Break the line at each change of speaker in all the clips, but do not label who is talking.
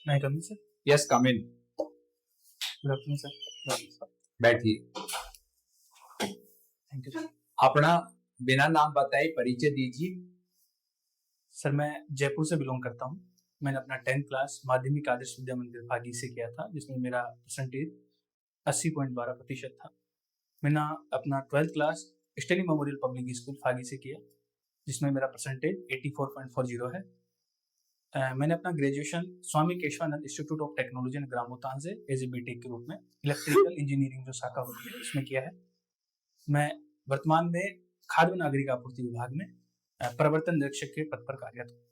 मैं come sir.
Yes come in.
Good afternoon sir.
बैठिए।
Thank you.
अपना बिना नाम बताए परिचय दीजिए।
सर मैं जयपुर से बिलोंग करता हूँ। मैंने अपना 10th क्लास माध्यमिक आदर्श विद्या मंदिर भागी से किया था, जिसमें मेरा परसेंटेज 80.12% था। मैंने अपना 12th class Sterling memorial public school Phagi से किया, जिसमें मेरा परसेंटेज 84.40 है। मैंने अपना graduation Swami Keshavanand institute of technology and Gramothan से एज ए बीटेक के रूप में इलेक्ट्रिकल इंजीनियरिंग जो शाखा होती है उसमें किया है। मैं वर्तमान में खाद्य नागरिक आपूर्ति विभाग में प्रवर्तन निरीक्षक के पद पर कार्यरत हूँ।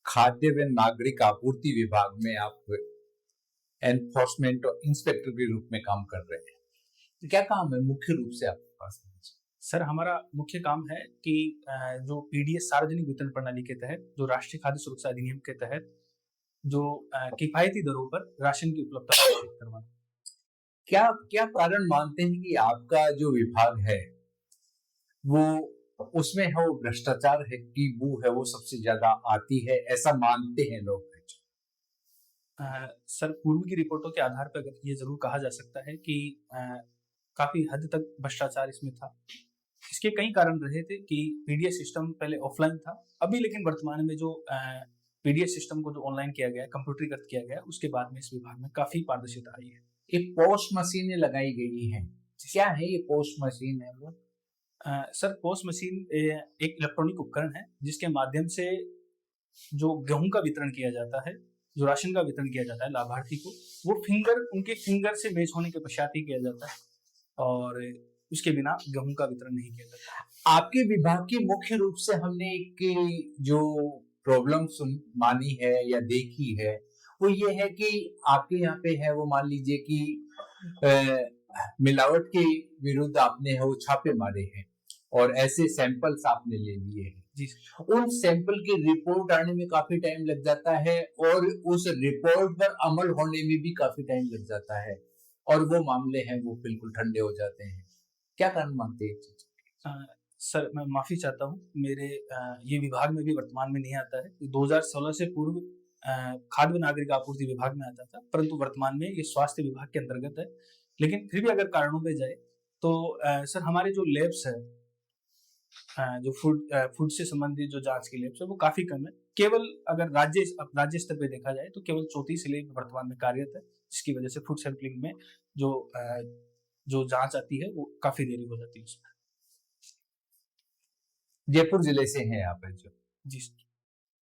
खाद्य व नागरिक आपूर्ति विभाग में आप एनफोर्समेंट और इंस्पेक्टर के रूप में काम कर रहे हैं। क्या काम है मुख्य रूप से आपके पास?
सर हमारा मुख्य काम है कि जो पीडीएस सार्वजनिक वितरण प्रणाली के तहत, जो राष्ट्रीय खाद्य सुरक्षा अधिनियम के तहत जो किफायती दरों पर राशन की उपलब्धता सुनिश्चित करवाना।
क्या क्या कारण मानते हैं कि आपका जो विभाग है वो उसमें है वो भ्रष्टाचार है कि वो है वो सबसे ज्यादा आती है, ऐसा मानते हैं लोग?
सर पूर्व की रिपोर्टों के आधार पर ये जरूर कहा जा सकता है कि काफी हद तक भ्रष्टाचार इसमें था। इसके कई कारण रहे थे कि पीडीएस सिस्टम पहले ऑफलाइन था, अभी लेकिन वर्तमान में जो पीडीएस सिस्टम को जो ऑनलाइन किया गया, कंप्यूटरीकृत किया गया, उसके बाद में इस विभाग में काफी पारदर्शिता आई है।
एक पोस्ट मशीनें लगाई गई हैं, क्या है ये पोस्ट मशीन है वो?
सर पोस्ट मशीन एक इलेक्ट्रॉनिक उपकरण है जिसके माध्यम से जो गेहूं का वितरण किया जाता है, जो राशन का वितरण किया जाता है लाभार्थी को, वो उनके फिंगर से मैच होने के पश्चात ही किया जाता है और उसके बिना गेहूं का वितरण नहीं किया जाता।
आपके विभाग की मुख्य रूप से हमने एक जो प्रॉब्लम मानी है या देखी है वो ये है कि आपके यहाँ पे है वो मान लीजिए कि मिलावट के विरुद्ध आपने है वो छापे मारे हैं और ऐसे सैंपल्स आपने ले लिए हैं।
जी।
उन सैंपल की रिपोर्ट आने में काफी टाइम लग जाता है और उस रिपोर्ट पर अमल होने में भी काफी टाइम लग जाता है और वो मामले हैं वो बिल्कुल ठंडे हो जाते हैं। क्या कारण मानते हैं?
सर मैं माफी चाहता हूँ, मेरे ये विभाग में भी वर्तमान में नहीं आता है। 2016 से पूर्व खाद्य नागरिक आपूर्ति विभाग में आता था, परंतु वर्तमान में ये स्वास्थ्य विभाग के अंतर्गत है। लेकिन फिर भी अगर कारणों पे जाए तो सर हमारे जो लैब्स है, जो फूड से संबंधित जो जांच की लैब्स है वो काफी कम है। केवल अगर राज्य स्तर पे देखा जाए तो केवल 34 लैब वर्तमान में कार्यरत है, जिसकी वजह से फूड सैंपलिंग में जो जांच आती है वो काफी देरी हो जाती है उसमें।
जयपुर जिले से हैं आप? जो
जी सर।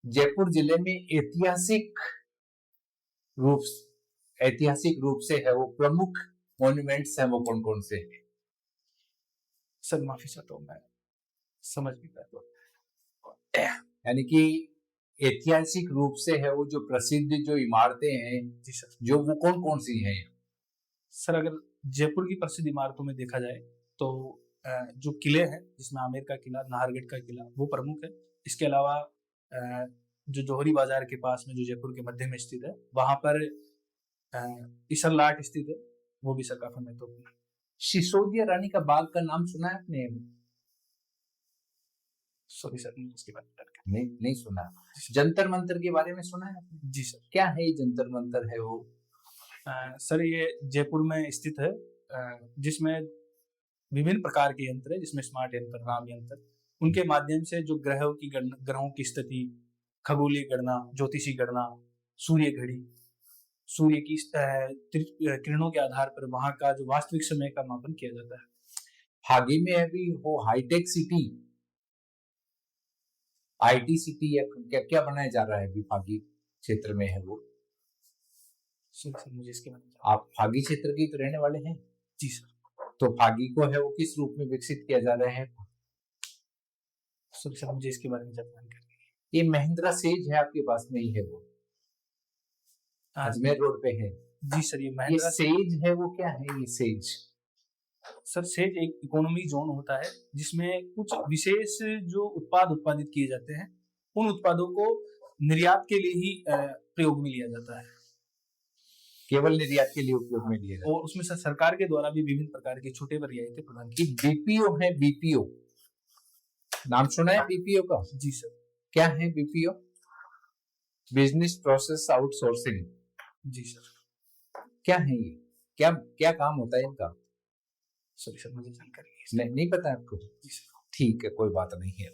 जयपुर जिले में ऐतिहासिक रूप से है वो प्रमुख मॉन्यूमेंट्स हैं वो कौन कौन से हैं?
सर माफी चाहता हूँ, मैं समझ नहीं पाया।
यानी कि ऐतिहासिक रूप से है वो जो प्रसिद्ध जो इमारतें हैं,
जी सर,
जो वो कौन कौन सी हैं?
सर अगर जयपुर की प्रसिद्ध इमारतों में देखा जाए तो जो किले हैं, जिसमें आमेर का किला, नाहरगढ़ का किला, वो प्रमुख है। इसके अलावा जो जौहरी बाजार के पास में जो जयपुर के मध्य में स्थित है, वहां पर इसरलाट स्थित है, वो भी सर काफी महत्वपूर्ण है।
सिसोदिया रानी का बाग का नाम सुना है आपने?
सॉरी सर, इसके बारे में
नहीं सुना। जंतर मंतर के बारे में सुना है आपने?
जी सर।
क्या है ये जंतर मंतर है वो?
सर ये जयपुर में स्थित है, जिसमें विभिन्न प्रकार के यंत्र है, जिसमें स्मार्ट यंत्र, राम यंत्र, उनके माध्यम से जो ग्रहों की स्थिति, खगोलीय गणना, ज्योतिषी गणना, सूर्य घड़ी, सूर्य की किरणों के आधार पर वहां का जो वास्तविक समय का मापन किया जाता है।
फागी में अभी वो हाईटेक सिटी, आईटी सिटी या क्या क्या बनाया जा रहा है अभी फागी क्षेत्र में है वो?
सर मुझे इसके बारे में,
आप फागी क्षेत्र के तो रहने वाले हैं?
जी सर।
तो फागी को है वो किस रूप में विकसित किया जा रहा है?
सर मुझे इसके बारे में जानकारी।
ये महिंद्रा सेज है आपके पास में ही है वो, अजमेर रोड पे है।
जी सर, ये महिंद्रा
सेज है वो। क्या है ये सेज?
सर सेज एक इकोनॉमी जोन होता है जिसमें कुछ विशेष जो उत्पादित किए जाते हैं, उन उत्पादों को निर्यात के लिए ही प्रयोग में लिया जाता है।
केवल निर्यात के लिए उपयोग में लिया जाता है।
और उसमें सर सरकार के द्वारा भी विभिन्न प्रकार के छोटे व रियायतें प्रदान की।
बीपीओ है, बीपीओ नाम सुना है बीपीओ का?
जी सर।
क्या है बीपीओ? बिजनेस प्रोसेस आउटसोर्सिंग
जी सर।
क्या है ये? क्या क्या काम होता है इनका?
सॉरी सर, मुझे जानकारी नहीं है इसकी।
नहीं पता आपको?
जी सर।
ठीक है, कोई बात नहीं है।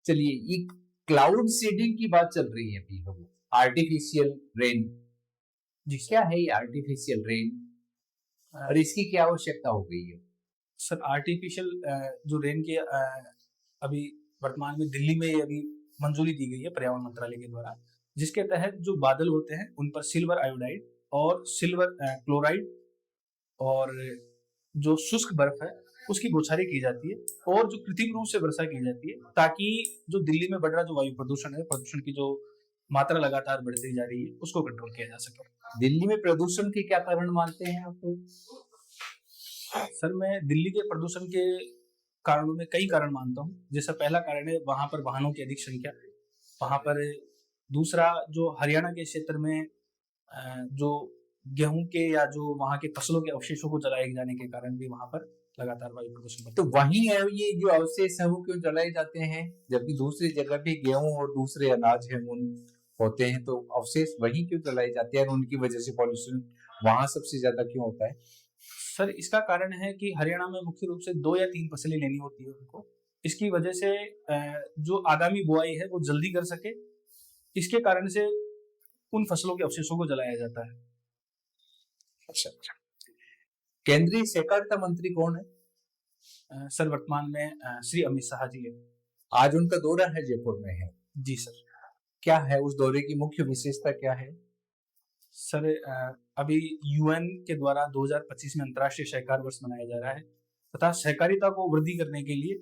चलिए, ये क्लाउड सीडिंग की बात चल रही है अभी, हम आर्टिफिशियल रेन,
जी सर।
क्या है ये आर्टिफिशियल रेन और इसकी क्या आवश्यकता हो गई है?
सर आर्टिफिशियल जो रेन के अभी वर्तमान में दिल्ली में ये अभी मंजूरी दी गई है पर्यावरण मंत्रालय के द्वारा, जिसके तहत जो बादल होते हैं उन पर सिल्वर आयोडाइड और सिल्वर क्लोराइड और जो शुष्क बर्फ है उसकी बौछारें की जाती है और जो कृत्रिम रूप से वर्षा की जाती है, ताकि जो दिल्ली में बढ़ रहा जो वायु प्रदूषण है, प्रदूषण की जो मात्रा लगातार बढ़ती जा रही है, उसको कंट्रोल किया जा सके।
दिल्ली में प्रदूषण के क्या कारण मानते हैं आप?
सर मैं दिल्ली के प्रदूषण के कारणों में कई कारण मानता हूँ। जैसा पहला कारण है वहां पर वाहनों की अधिक संख्या, वहां पर दूसरा जो हरियाणा के क्षेत्र में जो गेहूं के या जो वहां के फसलों के अवशेषों को जलाए जाने के कारण भी वहां पर लगातार वायु प्रदूषण
तो
बढ़ता
वहीं है ये जो अवशेष है वो क्यों जलाए जाते हैं, जबकि दूसरी जगह पे गेहूं और दूसरे अनाज है उन होते हैं, तो अवशेष वहीं क्यों जलाए जाते हैं और उनकी वजह से पॉल्यूशन वहां सबसे ज्यादा क्यों होता है?
सर इसका कारण है कि हरियाणा में मुख्य रूप से 2 या 3 फसलें लेनी होती है उनको। इसकी वजह से जो आगामी बुआई है वो जल्दी कर सके, इसके कारण से उन फसलों के अवशेषों को जलाया जाता है।
अच्छा। केंद्रीय सहकारिता मंत्री कौन है?
सर वर्तमान में श्री अमित शाह जी है।
आज उनका दौरा है, जयपुर में है।
जी सर।
क्या है उस दौरे की मुख्य विशेषता क्या है?
सर अभी यूएन के द्वारा 2025 में अंतर्राष्ट्रीय सहकार वर्ष मनाया जा रहा है तथा सहकारिता को वृद्धि करने के लिए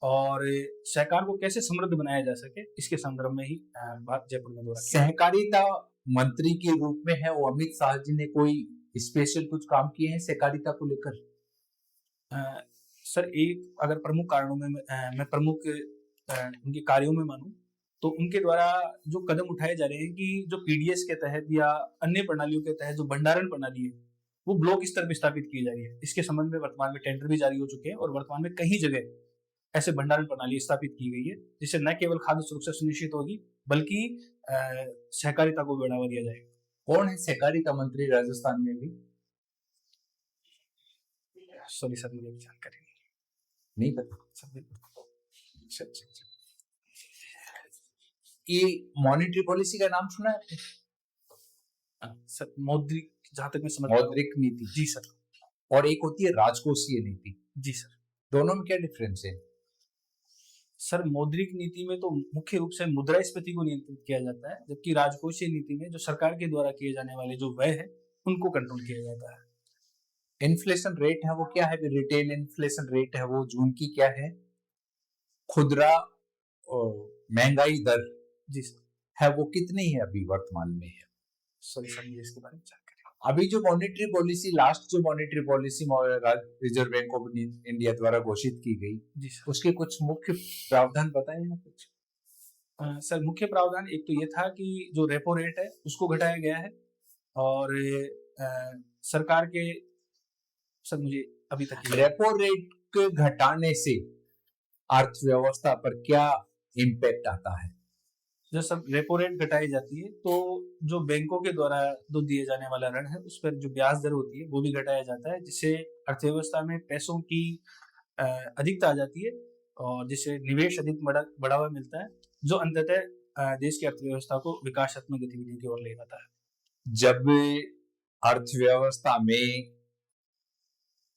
और सहकार को कैसे समृद्ध बनाया जा सके, इसके संदर्भ में ही बात जयपुर में दौरा किया।
सहकारिता मंत्री के रूप में है वो अमित शाह जी ने कोई स्पेशल कुछ काम किए हैं सहकारिता को लेकर?
सर एक अगर प्रमुख कारणों में मैं प्रमुख उनके कार्यों में मानूं तो उनके द्वारा जो कदम उठाए जा रहे हैं कि जो पीडीएस के तहत या अन्य प्रणालियों के तहत जो भंडारण प्रणाली है वो ब्लॉक स्तर पर स्थापित की जा रही है। इसके संबंध में वर्तमान में टेंडर भी जारी हो चुके हैं और वर्तमान में कई जगह ऐसे भंडारण प्रणाली स्थापित की गई है, जिससे न केवल खाद्य सुरक्षा सुनिश्चित होगी बल्कि सहकारिता को बढ़ावा दिया जाएगा।
कौन है सहकारिता मंत्री राजस्थान में भी?
सॉरी सर, मुझे जानकारी
नहीं पता।
अच्छा।
ये मॉनेटरी पॉलिसी का नाम सुना है?
सर मौद्रिक, जहां तक मैं समझ
मौद्रिक नीति।
जी सर।
और एक होती है राजकोषीय नीति।
जी सर।
दोनों में क्या डिफरेंस है?
सर मौद्रिक नीति में तो मुख्य रूप से मुद्रास्फीति को नियंत्रित किया जाता है, जबकि राजकोषीय नीति में जो सरकार के द्वारा किए जाने वाले जो व्यय है उनको कंट्रोल किया जाता है।
इन्फ्लेशन रेट है वो क्या है? रिटेल इन्फ्लेशन रेट है वो जून की क्या है? खुदरा महंगाई दर
जी सर
है वो कितनी है अभी वर्तमान में है?
सॉरी सर, मुझे इसके बारे में जानकारी।
अभी जो मॉनेटरी पॉलिसी, लास्ट जो monetary policy reserve bank of India द्वारा घोषित की गई,
जी सर।
उसके कुछ मुख्य प्रावधान बताएं आप कुछ।
सर मुख्य प्रावधान एक तो ये था कि जो रेपो रेट है उसको घटाया गया है और सरकार के, सर मुझे अभी तक
रेपो रेट के घटाने से अर्थव्यवस्था पर क्या इम्पैक्ट आता है?
जब सब रेपो रेट घटाई जाती है तो जो बैंकों के द्वारा जो दिए जाने वाला ऋण है उस पर जो ब्याज दर होती है वो भी घटाया जाता है, जिससे अर्थव्यवस्था में पैसों की अधिकता आ जाती है और जिससे निवेश अधिक बढ़ावा मिलता है, जो अंततः देश की अर्थव्यवस्था को विकासात्मक गतिविधियों की ओर ले जाता है।
जब अर्थव्यवस्था में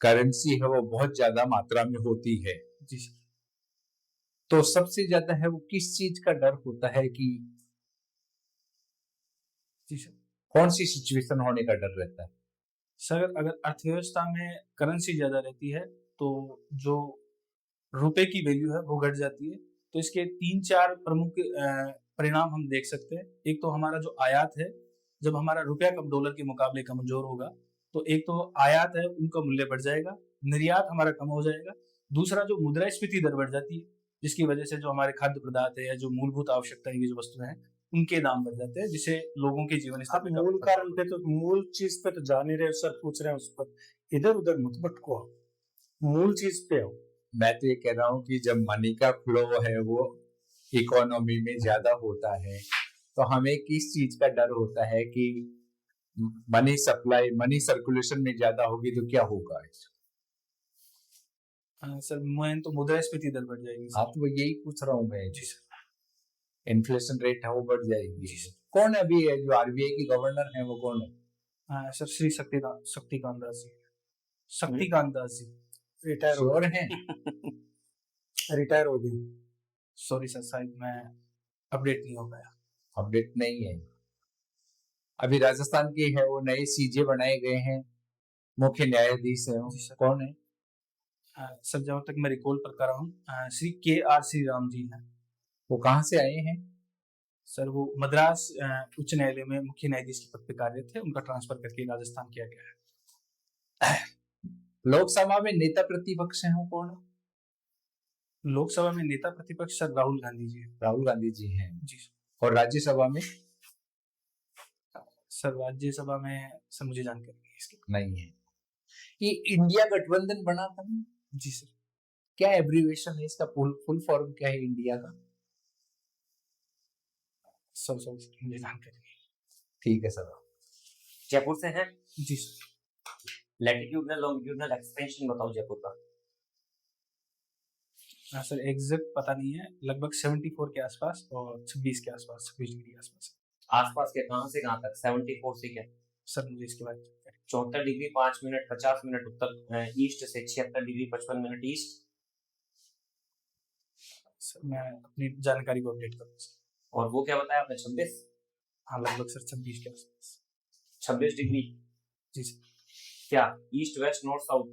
करेंसी है वो बहुत ज्यादा मात्रा में होती है,
जी सर,
तो सबसे ज्यादा है वो किस चीज का डर होता है कि
जी सर,
कौन सी सिचुएशन होने का डर रहता है?
सर अगर अर्थव्यवस्था में करेंसी ज्यादा रहती है तो जो रुपए की वैल्यू है वो घट जाती है। तो इसके 3-4 प्रमुख परिणाम हम देख सकते हैं। एक तो हमारा जो आयात है, जब हमारा रुपया कम डॉलर के मुकाबले कमजोर होगा तो एक तो आयात है उनका मूल्य बढ़ जाएगा, निर्यात हमारा कम हो जाएगा। दूसरा जो मुद्रास्फीति दर बढ़ जाती है, जिसकी वजह से जो हमारे खाद्य पदार्थ है या जो मूलभूत आवश्यकताएं की जो वस्तुएं हैं उनके दाम बढ़ जाते हैं, जिससे लोगों के जीवन स्तर पे
मूल कारण पे तो, मूल चीज पे तो जा नहीं रहे सर, पूछ रहे हैं उस पर, इधर उधर मत भटको, मूल चीज पे आओ।
मैं तो ये कह रहा हूँ कि जब मनी का फ्लो है वो इकोनॉमी में ज्यादा होता है तो हमें किस चीज का डर होता है कि मनी सप्लाई, मनी सर्कुलेशन में ज्यादा होगी तो क्या होगा?
सर मैं तो मुद्रास्फीति दर बढ़ जाएगी
हाँ,
सर।
तो यही पूछ रहा हूँ मैं।
जी सर।
इन्फ्लेशन रेट है वो बढ़ जाएगी। कौन है अभी जो आरबीआई की गवर्नर है, वो कौन है?
सर श्री शक्तिकांत दास जी। शक्तिकांत दास जी।
रिटायर हो
श्योर है?
रिटायर हो गई।
सॉरी सर, शायद मैं अपडेट नहीं हो पाया।
अपडेट नहीं है। अभी राजस्थान के है वो नए सीजे बनाए गए हैं, मुख्य न्यायाधीश है वो।
जी सर।
कौन है?
सर जहाँ तक मैं रिकॉल कर पा रहा हूँ, श्री KR श्रीराम जी हैं।
वो कहाँ से आए हैं?
सर वो मद्रास उच्च न्यायालय में मुख्य न्यायाधीश के पद पे कार्यरत थे, उनका ट्रांसफर करके राजस्थान किया गया है।
लोकसभा में नेता प्रतिपक्ष है वो कौन है?
लोकसभा में नेता प्रतिपक्ष सर राहुल गांधी जी हैं।
राहुल गांधी जी हैं।
जी सर।
और राज्यसभा में?
सर राज्यसभा में सर मुझे जानकारी नहीं है इसकी।
नहीं है। ये इंडिया गठबंधन बना था ना?
जी सर।
क्या एब्रीविएशन है इसका? फुल फॉर्म क्या है इंडिया का?
सर मुझे जानकारी नहीं।
ठीक है सर।
जयपुर से हैं?
जी सर।
लैटिट्यूडनल लॉन्गिट्यूडनल एक्सटेंशन बताओ जयपुर का।
सर एग्जैक्ट पता नहीं है, लगभग 74 के आसपास और 26 के आसपास, 26 डिग्री के आसपास।
आसपास के कहां से कहां तक? 74 से क्या?
सर मुझे इसके बारे में
74 डिग्री 5 मिनट 50 मिनट उत्तर ईस्ट से, 76 डिग्री 55 मिनट ईस्ट।
सर मैं अपनी जानकारी को अपडेट करूँगा सर।
और वो क्या बताया आपने? 26?
हाँ लगभग सर 26 के आसपास।
26 डिग्री
जी सर।
क्या east west north south?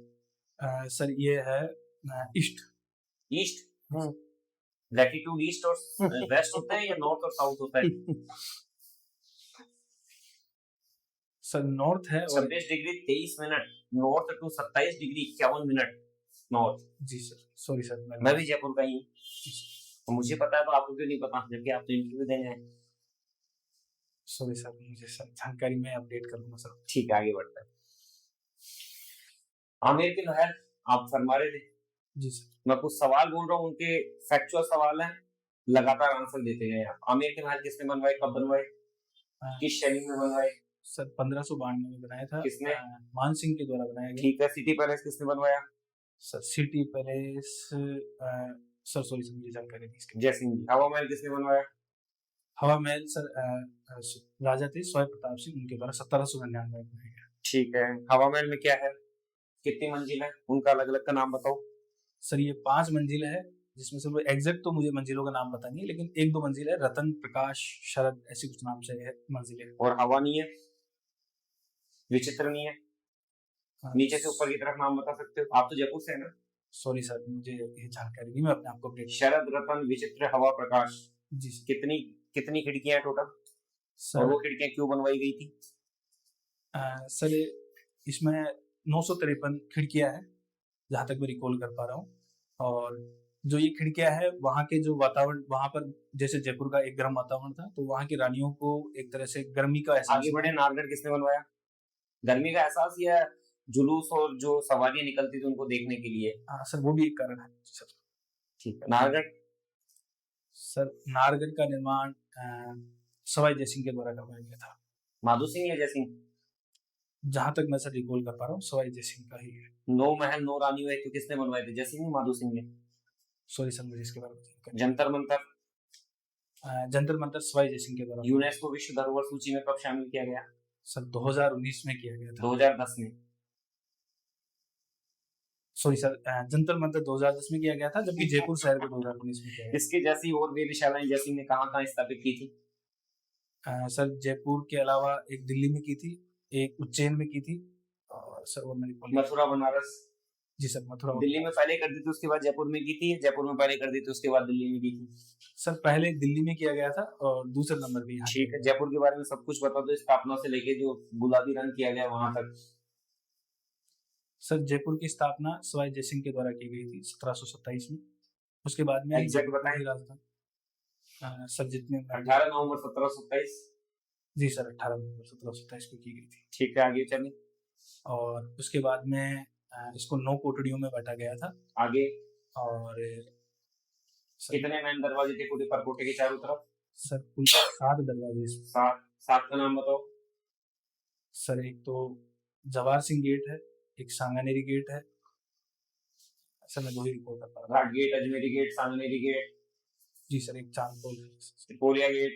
Sir ये है ईस्ट।
ईस्ट। लैटिट्यूड ईस्ट और वेस्ट होता है या नॉर्थ और साउथ होता है?
सर नॉर्थ है।
26 degree 23 minute north to 27 degree 51 minute north.
जी सर। सॉरी सर
मैं भी जयपुर का ही हूँ, तो मुझे पता है, तो आपको क्यों नहीं पता, जबकि आप तो इंटरव्यू देने हैं।
सॉरी सर, मुझे सर जानकारी में अपडेट कर दूंगा सर।
ठीक है, आगे बढ़ते हैं। आमिर की लहर आप फरमा रहे थे।
जी सर।
मैं कुछ सवाल बोल रहा हूँ, उनके फैक्चुअल सवाल हैं, लगातार आंसर देते गए आप। आमिर के महल किसने बनवाए, कब बनवाए, किस शैली में बनवाए?
सर 1592 में बनाया था।
किसने?
मान सिंह के द्वारा बनाया गया।
ठीक है। सिटी पैलेस किसने बनवाया?
Sir city palace sir sorry sir मुझे जानकारी नहीं इसकी।
जय सिंह जी। हवा महल किसने बनवाया?
हवा महल सर राजा थे स्वयं प्रताप सिंह, उनके द्वारा 1799 में बनाया गया।
ठीक है। हवा महल में क्या है, कितनी मंजिल है, उनका अलग अलग का नाम बताओ।
सर ये 5 मंजिल है, जिसमें से वो एग्जैक्ट तो मुझे मंजिलों का नाम पता नहीं है, लेकिन 1-2 मंजिल है, रतन, प्रकाश, शरद, ऐसी कुछ नाम से है मंजिलें।
और हवा नहीं है, विचित्र नहीं है, नीचे से ऊपर की तरफ नाम बता सकते हो? आप तो जयपुर से है ना?
सॉरी सर मुझे ये जानकारी नहीं, मैं अपने आप को अपडेट।
शरद, रतन, विचित्र, हवा, प्रकाश।
जी सर।
कितनी खिड़कियां हैं टोटल?
सर
और वो खिड़कियां क्यों बनवाई गई थी?
सर इसमें 953 खिड़कियां हैं, जहां तक मैं रिकॉल कर पा रहा हूँ। और जो ये खिड़कियां है, वहाँ के जो वातावरण, वहाँ पर जैसे जयपुर का एक गर्म वातावरण था, तो वहाँ की रानियों को एक तरह से गर्मी का एहसास।
आगे बढ़े। नारगढ़ किसने बनवाया? गर्मी का एहसास या जुलूस और जो सवारियां निकलती थी उनको देखने के लिए?
हाँ सर, वो भी एक कारण है सर।
ठीक है। नारगढ़?
सर नारगढ़ का निर्माण सवाई जयसिंह के द्वारा करवाया गया था।
माधो सिंह या जय सिंह?
जहां तक मैं सर रिकॉल कर पा रहा हूँ, सवाई जयसिंह का ही है।
9 महल 9 रानी हुए तो किसने बनवाए थे, जय सिंह ने, माधो सिंह ने?
सॉरी सर मुझे इसके बारे में जानकारी।
जंतर मंतर?
जंतर मंतर सवाई जयसिंह के द्वारा।
यूनेस्को विश्व धरोहर सूची में कब शामिल किया गया?
सर 2019 में किया गया था।
2010 में?
सॉरी सर, जंतर मंतर 2010 में किया गया था, जबकि जयपुर शहर को 2019 में किया गया।
इसके जैसी और वेधशालाएं जय सिंह ने कहाँ स्थापित की थी?
सर जयपुर के अलावा एक दिल्ली में की थी, एक उज्जैन में की थी, और सर वो मैंने
मथुरा, बनारस?
जी सर मथुरा।
दिल्ली में पहले कर दी थी, उसके बाद जयपुर में की थी, जयपुर में पहले कर दी थी, उसके बाद दिल्ली में की थी?
सर पहले दिल्ली में किया गया था और दूसरा नंबर भी यहाँ।
ठीक है। जयपुर के बारे में सब कुछ बता दो, स्थापना से लेके जो गुलाबी रंग किया गया वहां तक।
सर जयपुर की स्थापना सवाई जयसिंह के द्वारा की गई थी 1727 में। उसके बाद में
एग्जैक्ट बताएं।
राजधानी सर जितने
18 नवंबर 1727।
जी सर 18 नवंबर 1727 को की गई थी।
ठीक है, आगे चलिए।
और उसके बाद में इसको 9 कोठड़ियों में बांटा गया था।
आगे
और
कितने मेन दरवाजे थे पूरे परकोटे के चारों तरफ?
सर कुल 7 दरवाजे इसमें।
सात सात का नाम बताओ।
सर एक तो जवाहर सिंह गेट है, एक सांगानेरी गेट है। सर मैं 2 ही रिकॉल कर पा रहा हूँ।
Ghat gate, Ajmeri gate, Sanganeri gate,
जी सर, एक चांदपोल है।
त्रिपोलिया गेट,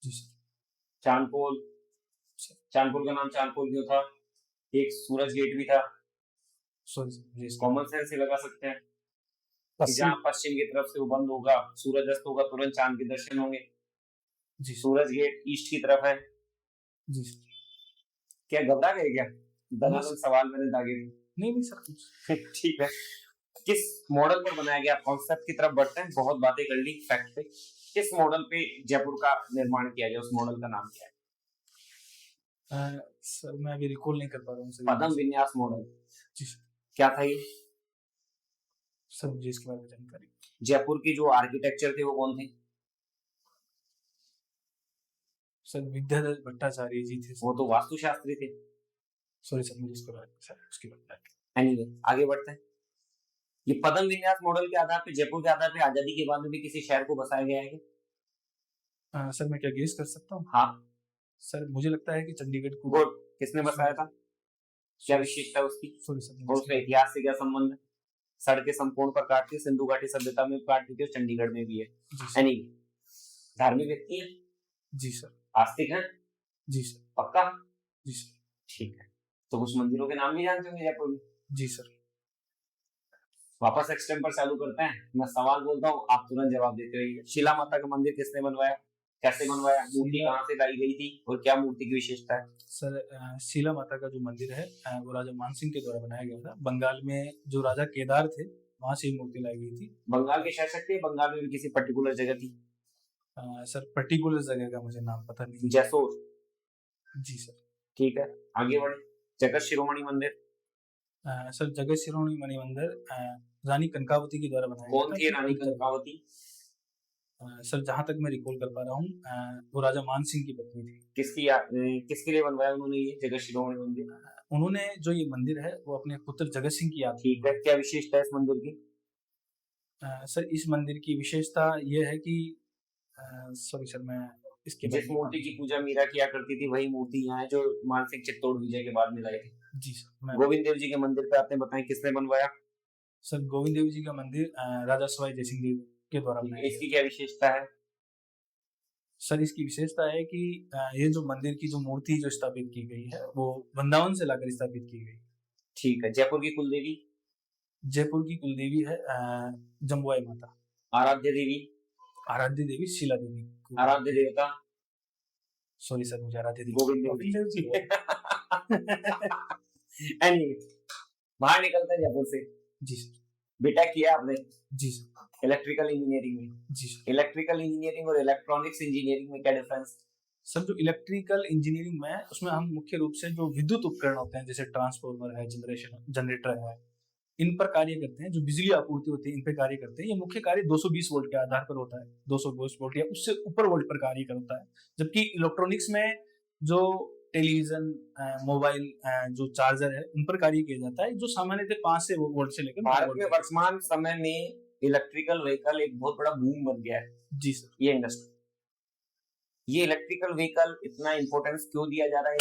जी सर।
चांदपोल। चांदपोल का नाम चांदपोल क्यों था? एक सूरज गेट भी था।
सॉरी सर, मुझे इसका
कॉमन सेंस से लगा सकते हैं कि
पश्चिम
जहाँ पश्चिम की तरफ से वो बंद होगा, सूरज अस्त होगा, तुरंत चांद के दर्शन होंगे।
जी सर।
सूरज गेट ईस्ट की तरफ है।
जी सर।
क्या घबरा गए क्या? दरअसल सवाल मैंने दागे थे।
नहीं नहीं सर, कुछ
ठीक है। किस मॉडल पर बनाया गया? कॉन्सेप्ट की तरफ बढ़ते हैं, बहुत बातें कर ली फैक्ट पे। किस मॉडल पे जयपुर का निर्माण किया गया, उस मॉडल का नाम क्या है?
सर मैं अभी रिकॉल नहीं कर पा रहा हूँ सर।
पदम विन्यास मॉडल।
जी सर।
क्या था ये?
सर मुझे इसके बारे में जानकारी।
जयपुर की जो आर्किटेक्चर थे वो कौन थे?
सर विद्याधर भट्टाचार्य जी थे।
वो तो वास्तुशास्त्री थे।
सॉरी सर, मुझे इसके बारे में सर उसकी बात।
एनीवे, आगे बढ़ते हैं। ये पदम विन्यास मॉडल के आधार पे, जयपुर के आधार पे आजादी के बाद में भी किसी शहर को बसाया गया है क्या?
सर मैं क्या गेस कर सकता हूँ?
हाँ।
सर मुझे लगता है कि चंडीगढ़ को।
गुड। किसने बसाया था? क्या विशेषता है उसकी?
सॉरी सर,
और उसका इतिहास से क्या संबंध है? सड़कें संपूर्ण पर काटती है, सिंधु घाटी सभ्यता में काटती थी, और चंडीगढ़ में भी है। एनीवे, धार्मिक व्यक्ति है?
जी सर।
आस्तिक है?
जी सर।
पक्का?
जी सर।
ठीक है। तो कुछ मंदिरों के नाम भी जानते होंगे जयपुर में?
जी सर।
वापस एक्सटेम्पर चालू करते हैं। मैं सवाल बोलता हूँ, आप तुरंत जवाब देते रहिए। शिला माता का मंदिर किसने बनवाया? कैसे बनवाया? मूर्ति कहाँ से लाई गई थी और क्या मूर्ति की विशेषता है?
सर शीला माता का जो मंदिर है वो राजा मानसिंह के द्वारा बनाया गया था। बंगाल में जो राजा केदार थे, वहां से ये मूर्ति लाई गई थी।
बंगाल के शासक थे? बंगाल में भी किसी पर्टिकुलर जगह थी?
सर पर्टिकुलर जगह का मुझे नाम पता नहीं।
जैसोर।
जी सर।
ठीक है, आगे बढ़े। जगत शिरोमणि मंदिर।
सर जगत शिरोमणि मणि मंदिर रानी कनकावती के द्वारा बनाया गया
कौन
था।
थी रानी कनकावती?
सर जहां तक मैं रिकॉल कर पा रहा हूँ वो राजा मानसिंह की पत्नी थी।
किसके लिए बनवाया उन्होंने ये जगत शिरोमणि मंदिर?
उन्होंने जो ये मंदिर है वो अपने पुत्र जगत सिंह की याद।
ठीक है, क्या विशेषता है इस मंदिर की?
सर इस मंदिर की विशेषता ये है कि सॉरी सर, मैं इसके
जिस मूर्ति की पूजा मीरा किया करती थी वही मूर्ति यहाँ है जो मानसिंह चित्तौड़ विजय के बाद में लाई थी।
जी सर।
गोविंद देव जी के मंदिर पे आपने बताया किसने बनवाया?
सर गोविंद देव जी का मंदिर राजा सवाई जयसिंह देव के द्वारा बनाया गया।
इसकी क्या विशेषता है?
सर इसकी विशेषता है कि ये जो मंदिर की जो मूर्ति जो स्थापित की गई है वो वृंदावन से लाकर स्थापित की गई।
ठीक है। जयपुर की कुलदेवी?
जयपुर की कुलदेवी है जम्बुआई माता।
आराध्य देवी?
आराध्य देवी शीला देवी।
आराध्य देवता?
सॉरी सर, मुझे आराध्य देवी।
गोविंद देव जी। एनीवे, बाहर निकलते हैं जयपुर से।
जी सर।
बेटा किया आपने
जी सर।
इलेक्ट्रिकल इंजीनियरिंग में?
जी सर।
इलेक्ट्रिकल इंजीनियरिंग और इलेक्ट्रॉनिक्स इंजीनियरिंग में क्या डिफरेंस?
सर जो इलेक्ट्रिकल इंजीनियरिंग में है उसमें हम मुख्य रूप से जो विद्युत उपकरण होते हैं जैसे ट्रांसफार्मर है, जनरेटर है, इन पर कार्य करते हैं। जो बिजली आपूर्ति होती है इन पे कार्य करते हैं। ये मुख्य कार्य 220 वोल्ट के आधार पर होता है, 220 वोल्ट या उससे ऊपर वोल्ट पर कार्य करता है। जबकि इलेक्ट्रॉनिक्स में जो टेलीविजन, मोबाइल, जो चार्जर है उन पर कार्य किया जाता है जो सामान्यतः 5 से वोल्ट से लेकर
भारत में वर्तमान समय में इलेक्ट्रिकल व्हीकल एक बहुत बड़ा बूम बन गया है।
जी सर।
ये इंडस्ट्री, ये इलेक्ट्रिकल व्हीकल इतना इंपॉर्टेंस क्यों दिया जा रहा है?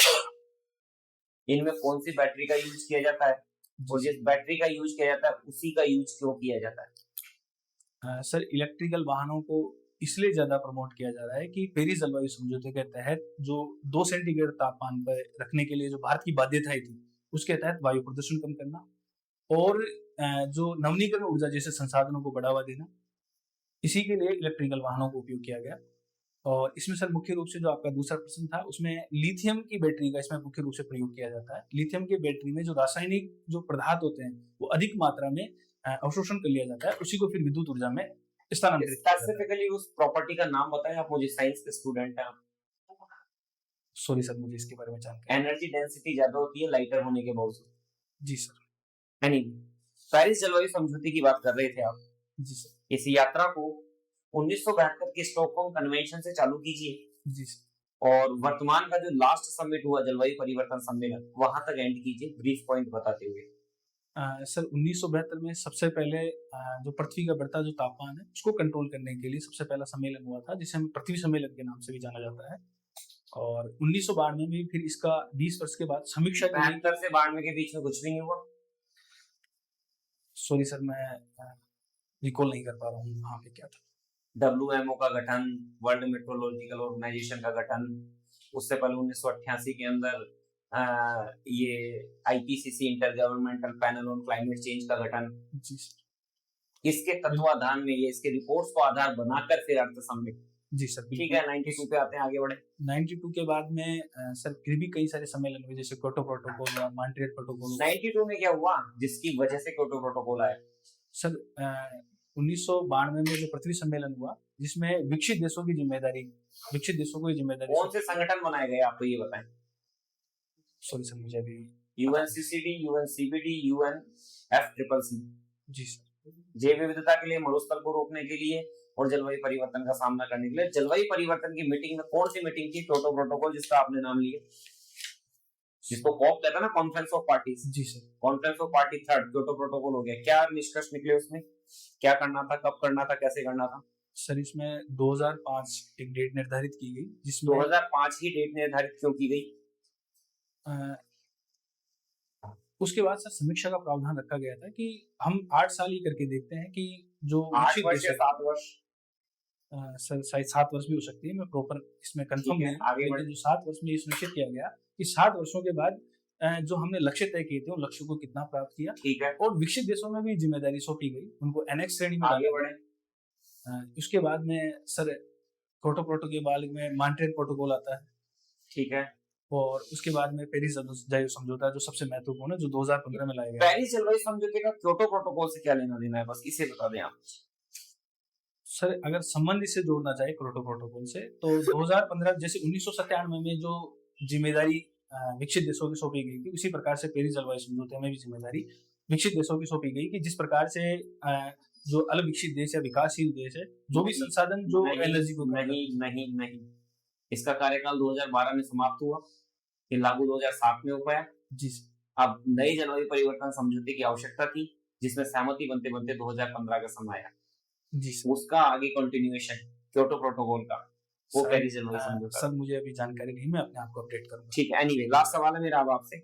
इनमें कौन सी बैटरी का यूज किया जाता है और जिस बैटरी का यूज किया जाता है उसी का यूज क्यों किया जाता है?
सर इलेक्ट्रिकल वाहनों को इसलिए ज्यादा प्रमोट किया जा रहा है कि पेरिस जलवायु समझौते के तहत जो 2 सेंटीग्रेड तापमान पर रखने के लिए जो भारत की बाध्यताएं थी उसके तहत वायु प्रदूषण कम करना और जो नवीनीकरण ऊर्जा जैसे संसाधनों को बढ़ावा देना, इसी के लिए इलेक्ट्रिकल वाहनों को उपयोग किया गया। और इसमें सर मुख्य रूप से जो आपका दूसरा प्रश्न था उसमें लिथियम की बैटरी का इसमें मुख्य रूप से प्रयोग किया जाता है। लिथियम की बैटरी में जो रासायनिक जो पदार्थ होते हैं वो अधिक मात्रा में अवशोषण कर लिया जाता है, उसी को फिर विद्युत ऊर्जा में स्थानांतरित किया जाता है।
स्पेसिफिकली उस प्रॉपर्टी का नाम बताएं आप मुझे, साइंस के स्टूडेंट हैं आप।
सॉरी सर, मुझे इसके बारे में जानकारी।
एनर्जी डेंसिटी ज्यादा होती है लाइटर होने के बावजूद।
जी सर।
पेरिस जलवायु समझौते की बात कर रहे थे आप।
जी सर।
इस यात्रा को 1972 के स्टॉकहोम कन्वेंशन से चालू कीजिए।
जी सर।
और वर्तमान का जो लास्ट समिट हुआ जलवायु परिवर्तन सम्मेलन, वहां तक एंड कीजिए ब्रीफ पॉइंट बताते हुए।
सर 1972 में सबसे पहले जो पृथ्वी का बढ़ता जो तापमान है उसको कंट्रोल करने के लिए सबसे पहला सम्मेलन हुआ था, जिसे हम पृथ्वी सम्मेलन के नाम से भी जाना जाता है। और 1992 में फिर इसका 20 वर्ष के बाद समीक्षा की गई।
72 से 92 के बीच में कुछ भी नहीं हुआ।
सॉरी सर, मैं रिकॉल नहीं कर पा रहा हूँ वहाँ पे क्या था।
WMO का गठन, वर्ल्ड मेट्रोलॉजिकल ऑर्गेनाइजेशन का गठन, उससे पहले 1988 के अंदर ये IPCC inter governmental panel on climate change का गठन।
जी सर,
इसके तत्वाधान में ये इसके रिपोर्ट्स को आधार बनाकर फिर अर्थ समिट।
जी सर,
ठीक है, 92 पे आते हैं, आगे बढ़े।
92 के बाद में सर फिर भी कई सारे सम्मेलन हुए, जैसे क्योटो प्रोटोकॉल या मॉन्ट्रियल प्रोटोकॉल।
92 में क्या हुआ जिसकी वजह से क्योटो प्रोटोकॉल आया?
सर 1992 में जो पृथ्वी सम्मेलन हुआ, जिसमें विकसित देशों की जिम्मेदारी, विकसित देशों को जिम्मेदारी।
कौन से संगठन बनाए गए आपको ये बताएं?
सॉरी सर, मुझे अभी
UNCCD, UNCBD, UNFCCC।
जी सर,
जैव विविधता के लिए, मरुस्थल को रोकने के लिए और जलवायु परिवर्तन का सामना करने के लिए। जलवायु परिवर्तन की मीटिंग में कौन सी मीटिंग थी? क्योटो प्रोटोकॉल, जिसका आपने नाम लिया, जिसको कॉप कहता है ना, कॉन्फ्रेंस ऑफ पार्टीज।
जी sir,
conference of party third, Kyoto protocol हो गया। क्या निष्कर्ष निकले उसमें? क्या करना था, कब करना था, कैसे करना था?
सर इसमें 2005 एक डेट निर्धारित की गई, जिसमें
2005 ही डेट निर्धारित क्यों की गई?
उसके बाद सर समीक्षा का प्रावधान रखा गया था कि हम 8 साल ही करके देखते हैं कि जो
8 वर्ष या 7 वर्ष?
सर शायद 7 वर्ष भी हो सकती है, मैं प्रॉपर इसमें कंफर्म नहीं,
आगे बढ़े।
लेकिन जो 7 वर्ष में ये सुनिश्चित किया गया कि 7 वर्षों के बाद जो हमने लक्ष्य तय किए थे उन लक्ष्यों को कितना प्राप्त किया।
ठीक है,
और विकसित देशों में भी जिम्मेदारी सौंपी गई, उनको एनेक्स श्रेणी में
आगे
डाला
बढ़े।
गया। उसके बाद में सर क्योटो प्रोटोकॉल के बाद में मॉन्ट्रियल प्रोटोकॉल आता है,
ठीक है।
और उसके बाद में पेरिस जलवायु समझौता जो सबसे महत्वपूर्ण है, जो 2015 में लाया गया।
पेरिस जलवायु समझौते का क्योटो प्रोटोकॉल से क्या लेना देना है, बस इसे बता दें आप।
सर अगर संबंध इसे जोड़ना चाहे क्योटो प्रोटोकॉल से, तो 2015 जैसे 1997 में जो जिम्मेदारी विकसित देशों की सौंपी गई थी, उसी प्रकार से पेरिस जलवायु समझौते में भी जिम्मेदारी विकसित देशों की सौंपी गई कि जिस प्रकार से जो अल्प विकसित देश या विकासशील देश है, जो भी संसाधन जो एनर्जी को
नहीं, इसका कार्यकाल 2012 में समाप्त हुआ, फिर लागू 2007 में हो पाया।
जी,
अब नए जलवायु परिवर्तन समझौते की आवश्यकता थी, जिसमें सहमति बनते बनते 2015 का समय आया।
जी,
उसका आगे कंटिन्यूएशन क्योटो प्रोटोकॉल का, वो पेरिस जलवायु समझौता।
सर मुझे अभी जानकारी नहीं, मैं अपने आप को अपडेट करूंगा।
ठीक है, एनीवे लास्ट सवाल है मेरा अब आपसे।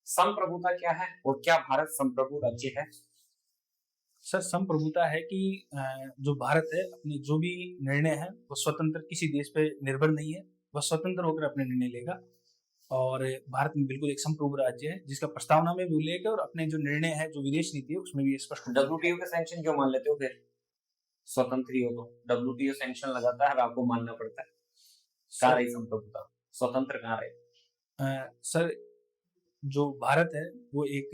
संप्रभुता क्या है और क्या भारत संप्रभु राज्य है?
सर संप्रभुता है कि जो भारत है अपने जो भी निर्णय है वो स्वतंत्र, किसी देश पे निर्भर नहीं है, वह स्वतंत्र होकर अपने निर्णय लेगा। और भारत में बिल्कुल एक संप्रभु राज्य है, जिसका प्रस्तावना में भी उल्लेख है, और अपने जो निर्णय है, जो विदेश नीति है, उसमें भी स्पष्ट।
WTO के सैंक्शन क्यों मान लेते हो फिर? स्वतंत्र ही हो तो WTO सैंक्शन लगाता है और आपको मानना पड़ता है। कहाँ रही संप्रभुता, स्वतंत्र कहाँ रहे?
सर जो भारत है वो एक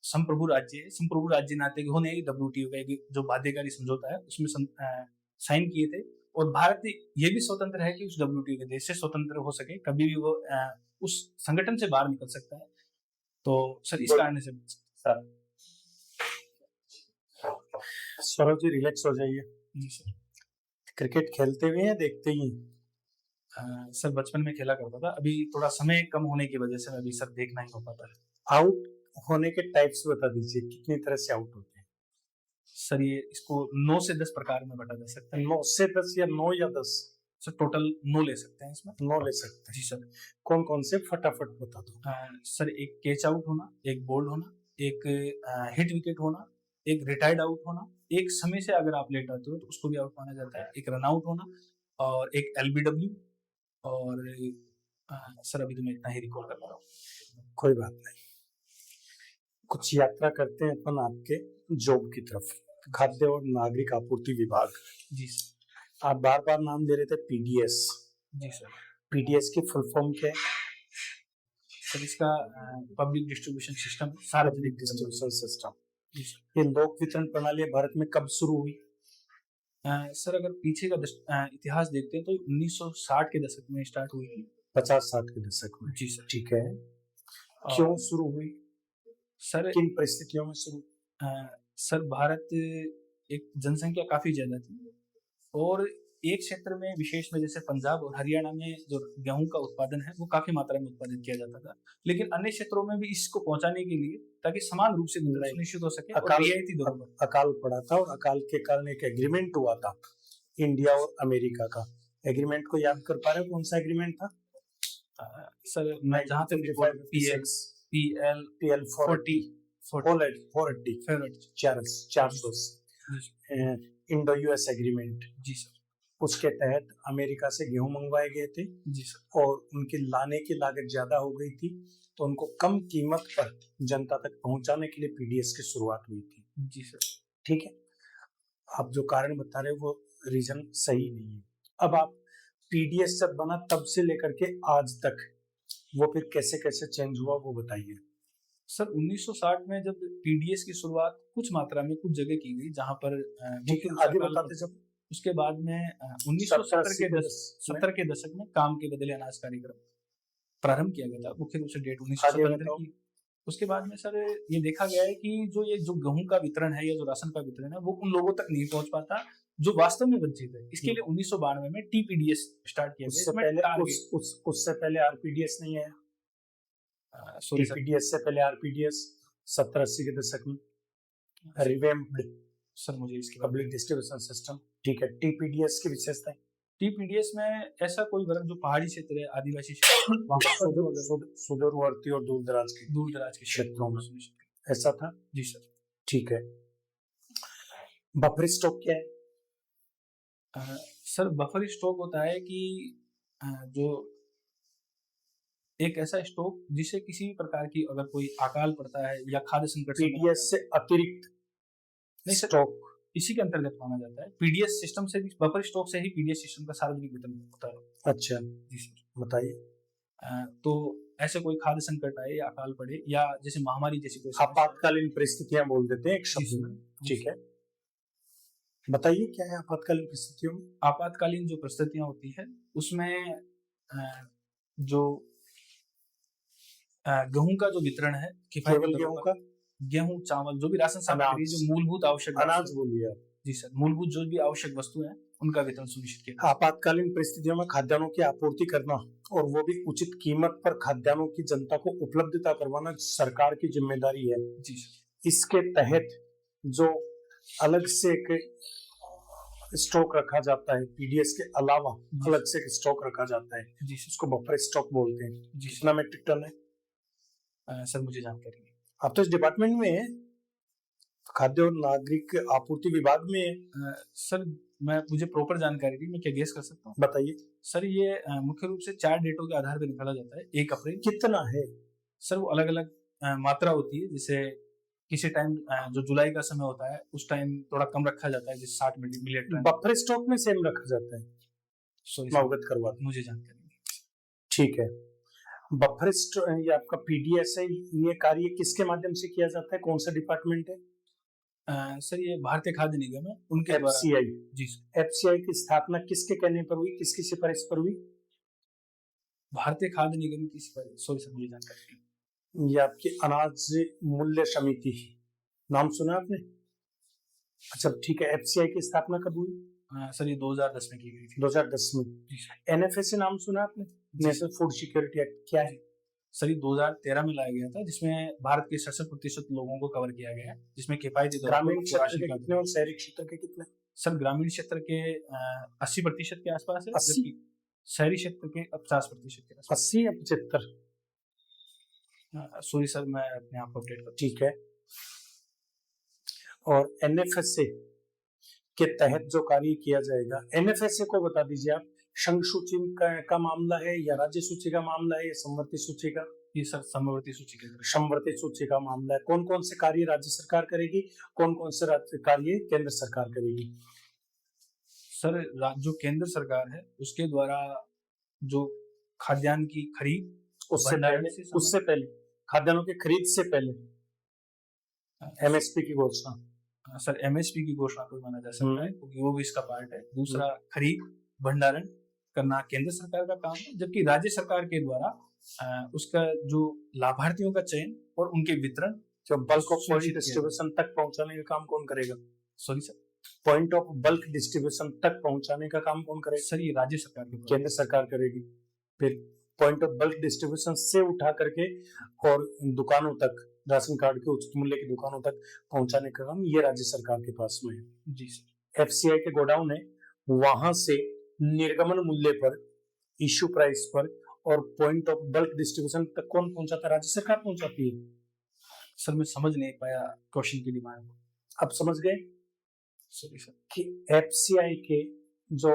संप्रभु राज्य है, संप्रभु राज्य नाते होने WTO का एक जो बाध्यकारी समझौता है उसमें साइन किए थे, और भारत ये भी स्वतंत्र है कि उस WTO के देश से स्वतंत्र हो सके, कभी भी वो उस संगठन से बाहर निकल सकता है। तो सर इस कारण से
सर
सौरभ जी रिलैक्स हो जाइए।
जी सर।
क्रिकेट खेलते हुए या देखते ही?
सर बचपन में खेला करता था, अभी थोड़ा समय कम होने की वजह से अभी सर देखना ही हो पाता है।
आउट होने के टाइप्स बता दीजिए, कितनी तरह से आउट होते हैं?
सर ये इसको 9 से 10 प्रकार में बांटा जा सकता है।
9 से 10 या 9 या 10?
सर टोटल 9 ले सकते हैं इसमें।
9 ले सकते हैं।
जी सर।
कौन कौन से फटाफट बता दो।
सर एक कैच आउट होना, एक बोल्ड होना, एक हिट विकेट होना, एक रिटायर्ड आउट होना, एक समय से अगर आप लेट आते हो तो उसको भी आउट माना जाता है, एक रन आउट होना, और एक LBW, और सर अभी तो मैं इतना ही रिकॉल कर पा रहा हूँ।
कोई बात नहीं, कुछ यात्रा करते हैं अपन आपके जॉब की तरफ, खाद्य और नागरिक आपूर्ति विभाग।
जी सर।
आप बार बार नाम दे रहे थे PDS।
जी सर।
PDS की फुल फॉर्म क्या है?
सर इसका पब्लिक डिस्ट्रीब्यूशन सिस्टम, सार्वजनिक
डिस्ट्रीब्यूशन सिस्टम।
जी सर।
ये लोक वितरण प्रणाली भारत में कब शुरू हुई?
सर अगर पीछे का इतिहास देखते हैं तो 1960 के दशक में स्टार्ट हुई थी।
50-60 के दशक में।
जी सर।
ठीक है, क्यों शुरू हुई?
सर
किन परिस्थितियों में शुरू?
सर भारत एक जनसंख्या काफी ज्यादा थी, और एक क्षेत्र में विशेष में जैसे पंजाब और हरियाणा में जो गेहूं का उत्पादन है वो काफी मात्रा में उत्पादित किया जाता था, लेकिन अन्य क्षेत्रों में भी इसको पहुंचाने के लिए ताकि समान रूप से वितरण सुनिश्चित हो सके और रियायती दरों पर।
अकाल पड़ा था और अकाल के कारण एक एग्रीमेंट हुआ था इंडिया और अमेरिका का। एग्रीमेंट को याद कर पा रहे हो कौन सा एग्रीमेंट था?
सर मैं जहां तक PL
480 इंडो यूएस एग्रीमेंट।
जी सर।
उसके तहत अमेरिका से गेहूं मंगवाए गए थे।
जी सर।
और उनकी लाने की लागत ज्यादा हो गई थी तो उनको कम कीमत पर जनता तक पहुंचाने के लिए पीडीएस की शुरुआत हुई थी।
जी सर।
ठीक है, आप जो कारण बता रहे हो वो रीजन सही नहीं है। अब आप पीडीएस जब बना तब से लेकर के आज तक वो फिर कैसे कैसे चेंज हुआ वो बताइए।
सर 1960 में जब पीडीएस की शुरुआत कुछ मात्रा में कुछ जगह की गई जहां पर
आगे बताते जब
उसके बाद में 1970 के दशक में काम के बदले अनाज कार्यक्रम प्रारंभ किया गया था, मुख्य रूप से डेट 1970 की। उसके बाद में सर ये देखा गया है कि ये जो गेहूं का वितरण है या जो राशन का वितरण है वो उन लोगों तक नहीं पहुंच पाता जो वास्तव में वंचित है। इसके लिए 1992 में टीपीडीएस स्टार्ट किया गया।
उससे पहले आरपीडीएस नहीं आया। टीपीडीएस से पहले आरपीडीएस 70-80 के दशक में रिवैम्प्ड
सर मुझे इसके
पब्लिक डिस्ट्रीब्यूशन सिस्टम। ठीक है, टीपीडीएस की विशेषताएं।
टीपीडीएस में ऐसा कोई वर्ग जो पहाड़ी क्षेत्र है, आदिवासी क्षेत्र,
सुदूरवर्ती और दूर दराज के क्षेत्रों में ऐसा था।
जी सर।
ठीक है, बफर स्टॉक क्या है?
सर बफर स्टॉक होता है कि जो एक ऐसा स्टॉक जिसे किसी भी प्रकार की अगर कोई अकाल पड़ता है या खाद्य संकट
पीडीएस से अतिरिक्त
नहीं स्टॉक इसी के अंतर्गत माना जाता है। पीडीएस सिस्टम से भी बफर स्टॉक से ही पीडीएस सिस्टम का सार्वजनिक वितरण होता है।
अच्छा
जी सर,
बताइए।
तो ऐसे कोई खाद्य संकट आए या अकाल पड़े या जैसे महामारी जैसी कोई
आपातकालीन परिस्थितियां बोल देते हैं एक शब्द में। ठीक है, बताइए क्या है आपातकालीन परिस्थितियों में?
आपातकालीन जो परिस्थितियां होती है उसमें जो गेहूं का जो वितरण है,
केवल
गेहूं चावल जो भी राशन सामग्री जो मूलभूत आवश्यक
अनाज बोलिए।
जी सर, मूलभूत जो भी आवश्यक वस्तुएं हैं उनका वितरण सुनिश्चित किया।
आपातकालीन परिस्थितियों में खाद्यान्नों की आपूर्ति करना और वो भी उचित कीमत पर खाद्यान्नों की जनता को उपलब्धता करवाना सरकार की जिम्मेदारी है।
जी सर।
इसके तहत जो अलग से एक स्टॉक रखा जाता है, पीडीएस के अलावा अलग से एक स्टॉक रखा जाता है, जिसको बफर स्टॉक बोलते हैं। कितना मीट्रिक टन है?
सर मुझे जानकारी नहीं।
आप तो इस डिपार्टमेंट में है, खाद्य और नागरिक आपूर्ति विभाग में।
सर मुझे प्रॉपर जानकारी थी, मैं क्या गेस कर सकता हूँ?
बताइए।
सर ये मुख्य रूप से 4 डेटों के आधार पर निकाला जाता है। 1 अप्रैल।
कितना है?
सर वो अलग अलग मात्रा होती है, जैसे किसी टाइम जो जुलाई का समय होता है उस टाइम थोड़ा कम रखा जाता है, जैसे 60 मिलीलीटर।
बफर स्टॉक में सेम रखा जाता है।
सॉरी
अवगत करवा,
मुझे जानकारी नहीं।
ठीक है, बफर स्टॉक ये आपका पीडीएस है, ये कार्य किसके माध्यम से किया जाता है? कौन सा डिपार्टमेंट है?
सर ये भारतीय खाद्य निगम है, उनके द्वारा।
एफसीआई।
जी सर।
एफसीआई की स्थापना किसके कहने पर हुई, किसकी सिफारिश पर हुई?
भारतीय खाद्य निगम की सिफारिश। सॉरी सर मुझे जानकारी नहीं।
ये आपकी अनाज मूल्य समिति, नाम सुना आपने? अच्छा ठीक है, एफसीआई की स्थापना कब हुई?
सर ये 2010 में की गई थी।
2010 में। एनएफएसए नाम सुना आपने? नेशनल फूड सिक्योरिटी एक्ट क्या है?
सर ये 2013 में लाया गया था, जिसमें भारत के 67% लोगों को कवर किया गया है, जिसमें किफायती
ग्रामीण क्षेत्र के कितने और शहरी क्षेत्र के कितने?
सर ग्रामीण क्षेत्र के 80% के आसपास है,
80?
शहरी क्षेत्र के 50% के आसपास।
80 या 75?
सॉरी सर मैं अपने आप को अपडेट कर।
ठीक है, और एनएफएसए के तहत जो कार्य किया जाएगा, एनएफएसए को बता दीजिए आप, संघ सूची का मामला है या राज्य सूची का मामला है या समवर्ती सूची का?
ये सर समवर्ती सूची के
समवर्ती सूची का मामला है। कौन कौन से कार्य राज्य सरकार करेगी, कौन कौन से कार्य केंद्र सरकार करेगी?
सर जो केंद्र सरकार है उसके द्वारा जो खाद्यान्न की खरीद,
उससे पहले खाद्यान्नों की खरीद से पहले एमएसपी की घोषणा।
सर एमएसपी की घोषणा को माना जा सकता है क्योंकि वो भी इसका पार्ट है। दूसरा खरीद भंडारण करना केंद्र सरकार का काम है, जबकि राज्य सरकार के द्वारा उसका जो लाभार्थियों का चयन और उनके वितरण,
जो बल्क ऑफ फूड डिस्ट्रीब्यूशन तक पहुंचाने का काम कौन करेगा?
Sorry sir
point of bulk distribution तक पहुंचाने का काम कौन करेगा?
सर ये राज्य सरकार के
केंद्र सरकार करेगी। फिर पॉइंट ऑफ बल्क डिस्ट्रीब्यूशन से उठा करके और दुकानों तक, राशन कार्ड के उचित मूल्य की दुकानों तक पहुंचाने का काम ये राज्य सरकार के पास में है।
जी सर।
एफसीआई के गोडाउन है, वहां से निर्गमन मूल्य पर, इश्यू प्राइस पर और पॉइंट ऑफ बल्क डिस्ट्रीब्यूशन तक कौन पहुंचाता है? राज्य सरकार पहुंचाती है।
सर मैं समझ नहीं पाया क्वेश्चन की डिमांड।
अब समझ गए
सॉरी सर।
कि एफसीआई के जो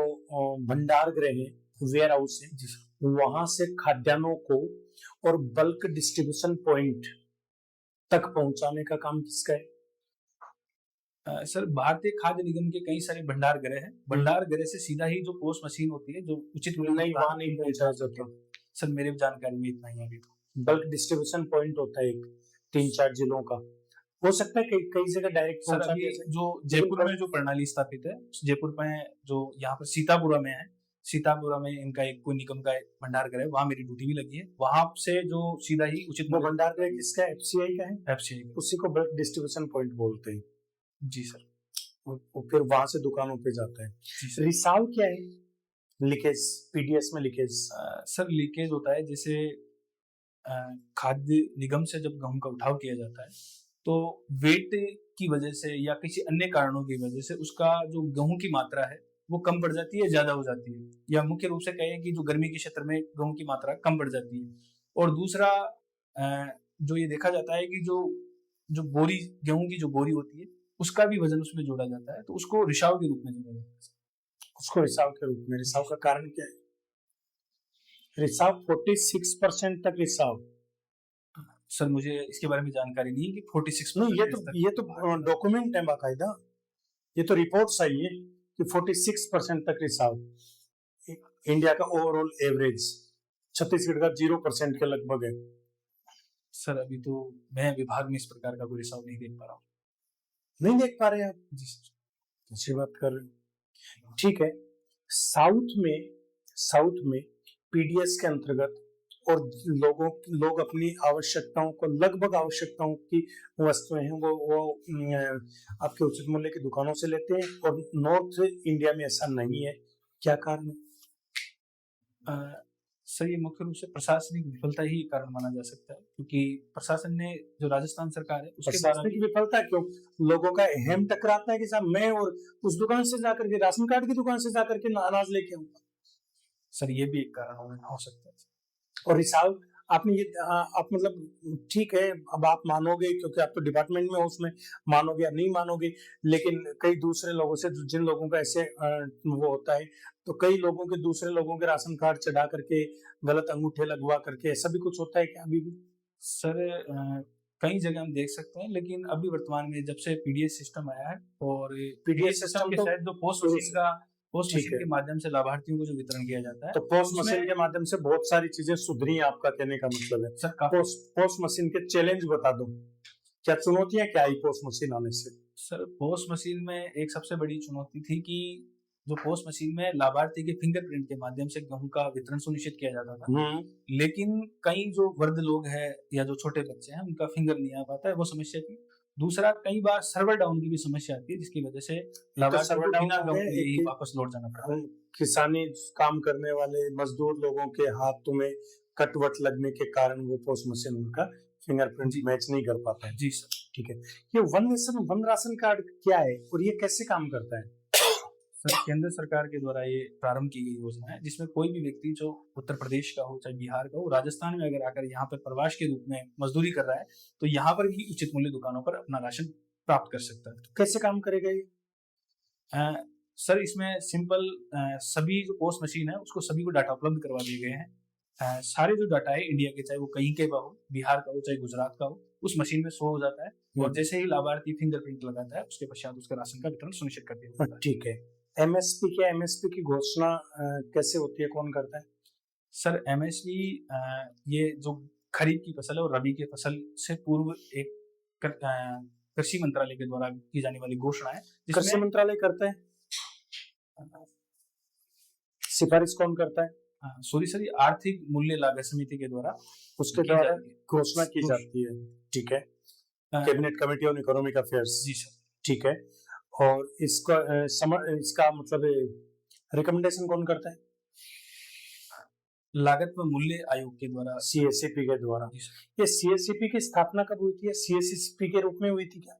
भंडार गृह है, वेयर हाउस है,
जी सर।
वहां से खाद्यान्नों को और बल्क डिस्ट्रीब्यूशन पॉइंट तक पहुंचाने का काम किसका है?
सर भारतीय खाद्य निगम के कई सारे भंडार गृह हैं। भंडार गृह से सीधा ही जो पोस्ट मशीन होती है, जो उचित मूल्य
नहीं, वहां नहीं पहुंचाया जाता।
सर मेरे जानकारी में इतना ही है अभी तो।
बल्क डिस्ट्रीब्यूशन पॉइंट होता है एक 3-4 जिलों का, हो सकता है कई जगह डायरेक्ट
सर अभी जो जयपुर में जो प्रणाली स्थापित है, जयपुर में जो यहाँ पर सीतापुरा में है, सीतापुरा में इनका एक कोई निगम का भंडार गृह है, वहाँ मेरी ड्यूटी भी लगी है। वहां से जो सीधा ही उचित
वो भंडार गृह किसका? एफसीआई का है।
एफसीआई
उसी को बल्क डिस्ट्रीब्यूशन पॉइंट बोलते हैं।
जी सर।
और फिर वहां से दुकानों पे जाता है। रिसाव क्या है? लीकेज, पीडीएस में लीकेज।
सर लीकेज होता है जैसे खाद्य निगम से जब गेहूं का उठाव किया जाता है तो वेट की वजह से या किसी अन्य कारणों की वजह से उसका जो गेहूं की मात्रा है वो कम पड़ जाती है, ज्यादा हो जाती है, या मुख्य रूप से कहें कि जो गर्मी के क्षेत्र में गेहूं की मात्रा कम पड़ जाती है। और दूसरा जो ये देखा जाता है कि जो बोरी, गेहूं की जो बोरी होती है उसका भी वजन उसमें जोड़ा जाता है, तो उसको रिसाव के रूप में जोड़ा जाता है।
उसको रिसाव के रूप में। रिसाव का कारण क्या है? रिसाव 46% तक रिसाव।
सर मुझे इसके बारे में जानकारी नहीं है कि 46
नहीं, ये तो डॉक्यूमेंट है बाकायदा, ये तो रिपोर्ट्स आई है कि 46% तक रिसाव इंडिया का ओवरऑल एवरेज। छत्तीसगढ़ का 0% के लगभग है।
सर अभी तो मैं विभाग में इस प्रकार का कोई रिसाव नहीं देख पा रहा हूँ।
नहीं देख पा रहे आप?
जी सर।
अच्छी बात कर रहे हैं। ठीक है। साउथ में पीडीएस के अंतर्गत और लोग अपनी आवश्यकताओं को, लगभग आवश्यकताओं की वस्तुएं हैं वो आपके उचित मूल्य की दुकानों से लेते हैं, और नॉर्थ इंडिया में ऐसा नहीं है। क्या कारण है?
सर ये मुख्य रूप से प्रशासनिक विफलता ही कारण माना जा सकता है, क्योंकि प्रशासन ने, जो राजस्थान सरकार है उसके
प्रशासनिक विफलता क्यों? लोगों का अहम टकराता है कि साहब मैं और उस दुकान से जाकर के, राशन कार्ड की दुकान से जाकर के अनाज लेके आऊंगा।
सर ये भी एक कारण हो सकता है।
और रिसाव आपने ये आप मतलब ठीक है, अब आप मानोगे क्योंकि आप तो डिपार्टमेंट में हो, उसमें मानोगे या नहीं मानोगे, लेकिन कई दूसरे लोगों से, जिन लोगों का ऐसे वो होता है, तो कई लोगों के, दूसरे लोगों के राशन कार्ड चढ़ा करके, गलत अंगूठे लगवा करके, ऐसा भी कुछ होता है क्या अभी भी?
सर कई जगह हम देख सकते हैं, लेकिन अभी वर्तमान में जब से पीडीएस सिस्टम आया है, और पीडीएस सिस्टम के तहत जो पोस्ट मशीन के माध्यम से लाभार्थियों को जो वितरण किया जाता है,
तो पोस्ट मशीन के माध्यम से बहुत सारी चीजें सुधरी हैं, आपका कहने का मतलब है।
सर
पोस्ट मशीन के चैलेंज बता दो, क्या चुनौतियां क्या आई पोस्ट मशीन आने से?
सर पोस्ट मशीन में एक सबसे बड़ी चुनौती थी कि जो पोस्ट मशीन में लाभार्थी के फिंगरप्रिंट के माध्यम से गेहूं का वितरण सुनिश्चित किया जाता था, लेकिन कई जो वृद्ध लोग हैं या जो छोटे बच्चे हैं उनका फिंगर नहीं आ पाता है, वो समस्या थी। दूसरा, कई बार सर्वर डाउन की भी समस्या आती है, जिसकी वजह से लाभार्थी को बिना गेहूं के ही वापस लौट जाना पड़ता है।
किसानी काम करने वाले मजदूर लोगों के हाथों में कटवट लगने के कारण वो पोस्ट मशीन उनका फिंगरप्रिंट मैच नहीं कर पाता है।
जी सर।
ठीक है। ये one nation one ration card क्या है और ये कैसे काम करता है?
सर केंद्र सरकार के द्वारा ये प्रारंभ की गई योजना है, जिसमें कोई भी व्यक्ति जो उत्तर प्रदेश का हो, चाहे बिहार का हो, राजस्थान में अगर आकर यहाँ पर प्रवास के रूप में मजदूरी कर रहा है, तो यहाँ पर भी उचित मूल्य दुकानों पर अपना राशन प्राप्त कर सकता है।
तो कैसे काम करेगा ये?
सर इसमें सिंपल, सभी जो पोस्ट मशीन है उसको सभी को डाटा उपलब्ध करवा दिए गए हैं। सारे जो डाटा है इंडिया के, चाहे वो कहीं के हो, बिहार का हो चाहे गुजरात का हो, उस मशीन में शो हो जाता है, और जैसे ही लाभार्थी फिंगरप्रिंट लगाता है उसके पश्चात उसका राशन का वितरण सुनिश्चित कर दिया जाता है।
ठीक है। एमएसपी क्या, एमएसपी की घोषणा कैसे होती है, कौन करता है?
सर एमएसपी ये जो खरीफ की फसल है और रबी की फसल से पूर्व एक कृषि मंत्रालय के द्वारा की जाने वाली घोषणा है।
कृषि मंत्रालय करता है? सिफारिश कौन करता है?
सॉरी, आर्थिक मूल्य लागत समिति के द्वारा
उसके द्वारा घोषणा की जाती है। ठीक है। Cabinet committee on economic affairs.
जी सर।
ठीक है। और इसका मतलब रिकमेंडेशन कौन करता है?
लागत व मूल्य आयोग के द्वारा।
CSCP के द्वारा। ये CSCP की स्थापना कब हुई थी? या CSCP के रूप में हुई थी क्या?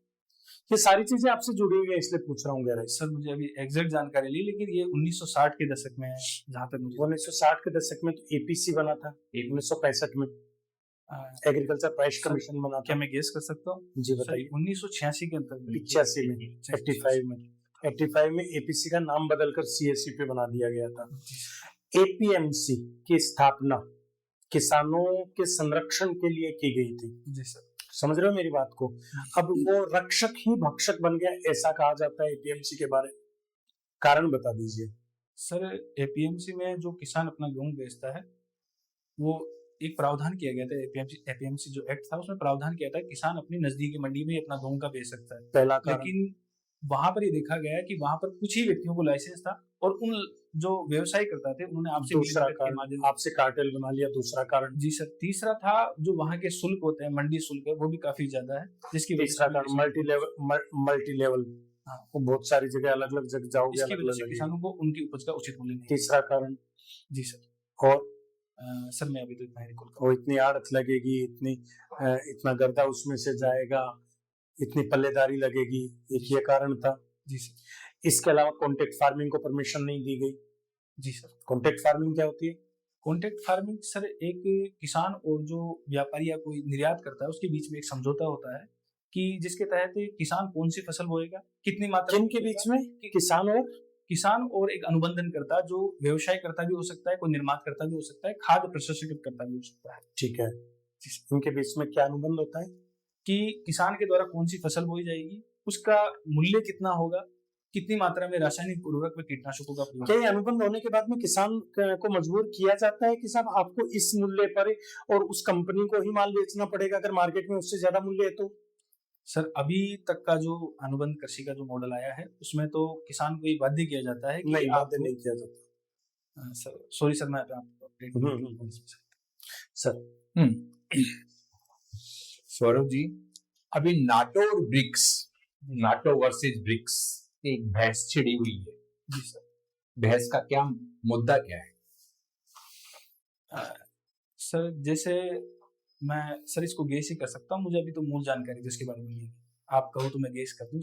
ये सारी चीजें आपसे जुड़ी हुई है, इसलिए पूछ रहा हूँ गहराई से।
सर मुझे अभी एग्जैक्ट जानकारी ली, लेकिन ये 1960 के दशक में है, जहाँ तक मुझे
1960 के दशक में तो APC बना था, 1965 में एग्रीकल्चर प्राइस कमीशन बना था।
क्या मैं गेस कर सकता हूँ?
जी बताइए।
1986 के अंतर्गत।
85 में, 85 में APC का नाम बदलकर CSCP बना दिया गया था। APMC की स्थापना किसानों के संरक्षण के लिए की गई थी।
जी सर।
समझ रहे हो मेरी बात को? अब वो रक्षक ही भक्षक बन गया, ऐसा कहा जाता है APMC के बारे में। कारण बता दीजिए।
सर APMC में जो किसान अपना गेहूं बेचता है, वो एक प्रावधान किया गया था। APMC जो एक्ट था उसमें प्रावधान किया था किसान अपनी नजदीकी मंडी में अपना गेहूं का बेच सकता है।
पहला कारण।
लेकिन वहां पर ये देखा गया कि वहां पर कुछ ही व्यक्तियों को लाइसेंस था, और उन जो व्यवसाय करता थे उन्होंने आपसे
दूसरा कारण, आपसे कार्टेल बना लिया। दूसरा कारण।
जी सर। तीसरा था जो वहाँ के शुल्क होते हैं, मंडी शुल्क है, वो भी काफी ज्यादा है, जिसकी
तीसरा कारण मल्टी लेवल। वो बहुत सारी जगह अलग अलग जगह जाओगे,
इसकी वजह से किसानों को उनकी उपज का उचित मूल्य नहीं।
तीसरा कारण।
जी सर।
और
सर मैं अभी तो इतना ही रिकॉल कर।
वो इतनी आड़त लगेगी, इतना गर्दा उसमें से जाएगा, इतनी पल्लेदारी लगेगी, एक ये कारण था।
जी सर।
इसके अलावा कॉन्ट्रैक्ट फार्मिंग को परमिशन नहीं दी गई।
जी सर।
कॉन्ट्रैक्ट फार्मिंग क्या होती है?
कॉन्ट्रैक्ट फार्मिंग सर एक किसान और जो व्यापारी या कोई निर्यात करता है उसके बीच में एक समझौता होता है कि जिसके तहत किसान कौन सी फसल बोएगा, कितनी मात्रा।
किनके बीच में?
किसान और एक अनुबंधन करता, जो व्यवसाय करता भी हो सकता है, कोई निर्माण करता भी हो सकता है, खाद्य प्रसंस्कृत करता भी हो सकता है।
ठीक है। उनके बीच में क्या अनुबंध होता है?
कि किसान के द्वारा कौन सी फसल बोई जाएगी, उसका मूल्य कितना होगा, कितनी मात्रा में रासायनिक उर्वरक व कीटनाशकों का प्रयोग।
क्या अनुबंध होने के बाद में किसान को मजबूर किया जाता है कि साहब आपको इस मूल्य पर और उस कंपनी को ही माल बेचना पड़ेगा अगर मार्केट में उससे ज्यादा मूल्य है तो?
सर अभी तक का जो अनुबंध कृषि का जो मॉडल आया है उसमें तो किसान को ये बाध्य किया जाता है कि
नहीं, बाध्य नहीं किया जाता।
सर सॉरी सर, मैं आपको अपडेट
सर।
सौरभ जी, अभी नाटो और ब्रिक्स, नाटो वर्सेस ब्रिक्स एक बहस छिड़ी हुई है।
जी सर।
बहस का क्या मुद्दा क्या है?
सर जैसे मैं सर इसको गेस ही कर सकता हूँ, मुझे अभी तो मूल जानकारी जिसके बारे में नहीं है, आप कहो तो मैं गेस कर दूं।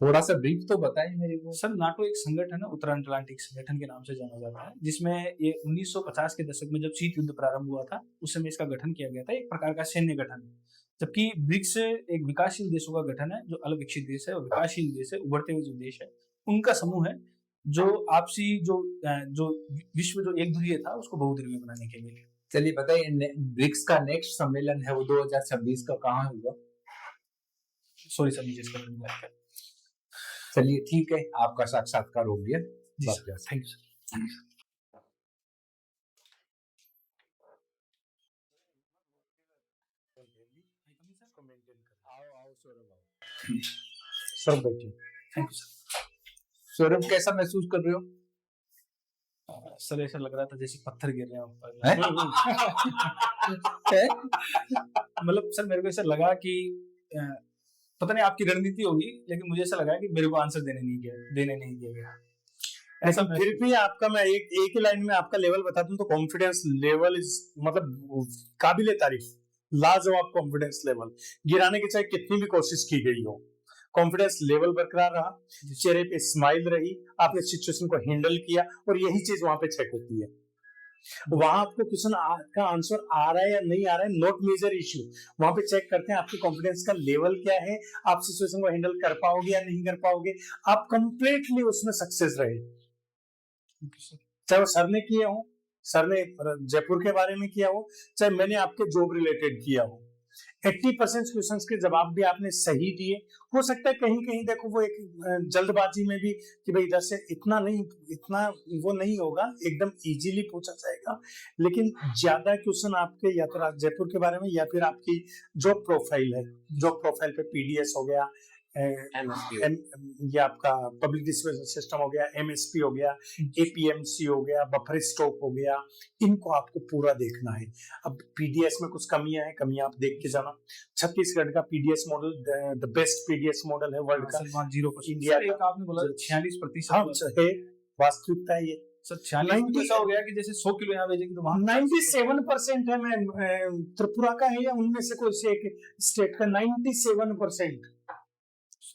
थोड़ा सा ब्रीफ तो बताइए मेरे को।
सर नाटो एक संगठन है, उत्तर अटलांटिक संगठन के नाम से जाना जाता है, जिसमें ये 1950 के दशक में जब शीत युद्ध प्रारंभ हुआ था उस समय इसका गठन किया गया था, एक प्रकार का सैन्य गठन। जबकि ब्रिक्स एक विकासशील देशों का गठन है, जो अलग विकसित देश है और विकासशील देश है, उभरते हुए जो देश है उनका समूह है, जो आपसी जो विश्व जो एक ध्रुवीय था उसको बहुध्रुवीय बनाने के लिए।
चलिए बताइए, ब्रिक्स का नेक्स्ट सम्मेलन है वो 2026 का कहाँ होगा?
सॉरी सर, मुझे इसका नहीं पता।
चलिए ठीक है, आपका साक्षात्कार हो गया।
Thank you sir.
सर बैठिए।
Thank you sir.
सौरभ कैसा महसूस कर रहे हो?
सर ऐसा लग रहा था जैसे पत्थर गिर रहे हो। मतलब सर मेरे को ऐसा लगा कि पता नहीं आपकी रणनीति होगी, लेकिन मुझे ऐसा लगा कि मेरे को आंसर देने नहीं दिया गया।
ऐसा फिर भी आपका मैं एक ही लाइन में आपका लेवल बता दूं तो कॉन्फिडेंस लेवल इज मतलब काबिले तारीफ, लाजवाब कॉन्फिडेंस लेवल। गिराने की चाहे कितनी भी कोशिश की गई हो, कॉन्फिडेंस लेवल बरकरार रहा, चेहरे पे स्माइल रही, आपने सिचुएशन को हैंडल किया, और यही चीज वहां पे चेक होती है। वहां आपको क्वेश्चन का आंसर आ रहा है या नहीं आ रहा है, नॉट मेजर इश्यू। वहां पे चेक करते हैं आपके कॉन्फिडेंस का लेवल क्या है, आप सिचुएशन को हैंडल कर पाओगे या नहीं कर पाओगे, आप कंप्लीटली उसमें सक्सेस रहे। चाहे वो सर ने किया हो, सर ने जयपुर के बारे में किया हो, चाहे मैंने आपके जॉब रिलेटेड किया हो, 80% क्वेश्चंस के जवाब भी आपने सही दिए। हो सकता है कहीं कहीं देखो वो एक जल्दबाजी में भी कि भाई इधर से इतना वो नहीं होगा, एकदम इजीली पूछा जाएगा, लेकिन ज्यादा क्वेश्चन आपके या तो जयपुर के बारे में या फिर आपकी जॉब प्रोफाइल है, जॉब प्रोफाइल पे PDS हो गया,
MSP
ये आपका पब्लिक डिस्पोजल सिस्टम हो गया, MSP हो गया, APMC हो गया, बफर स्टॉक हो गया, इनको आपको पूरा देखना है। अब PDS में कुछ कमियां हैं, कमियां आप देख के जाना। छत्तीसगढ़ का PDS model the best PDS model है वर्ल्ड का।
सलमान 0%
इंडिया
सर,
का
एक आपने बोला 46%
हाँ है, वास्तविकता है ये।
सर 46 ऐसा हो गया कि जैसे 100 किलो यहाँ भेजेंगे तो वहाँ
97% है। मैं त्रिपुरा का है या उनमें से कोई से एक स्टेट का 97%।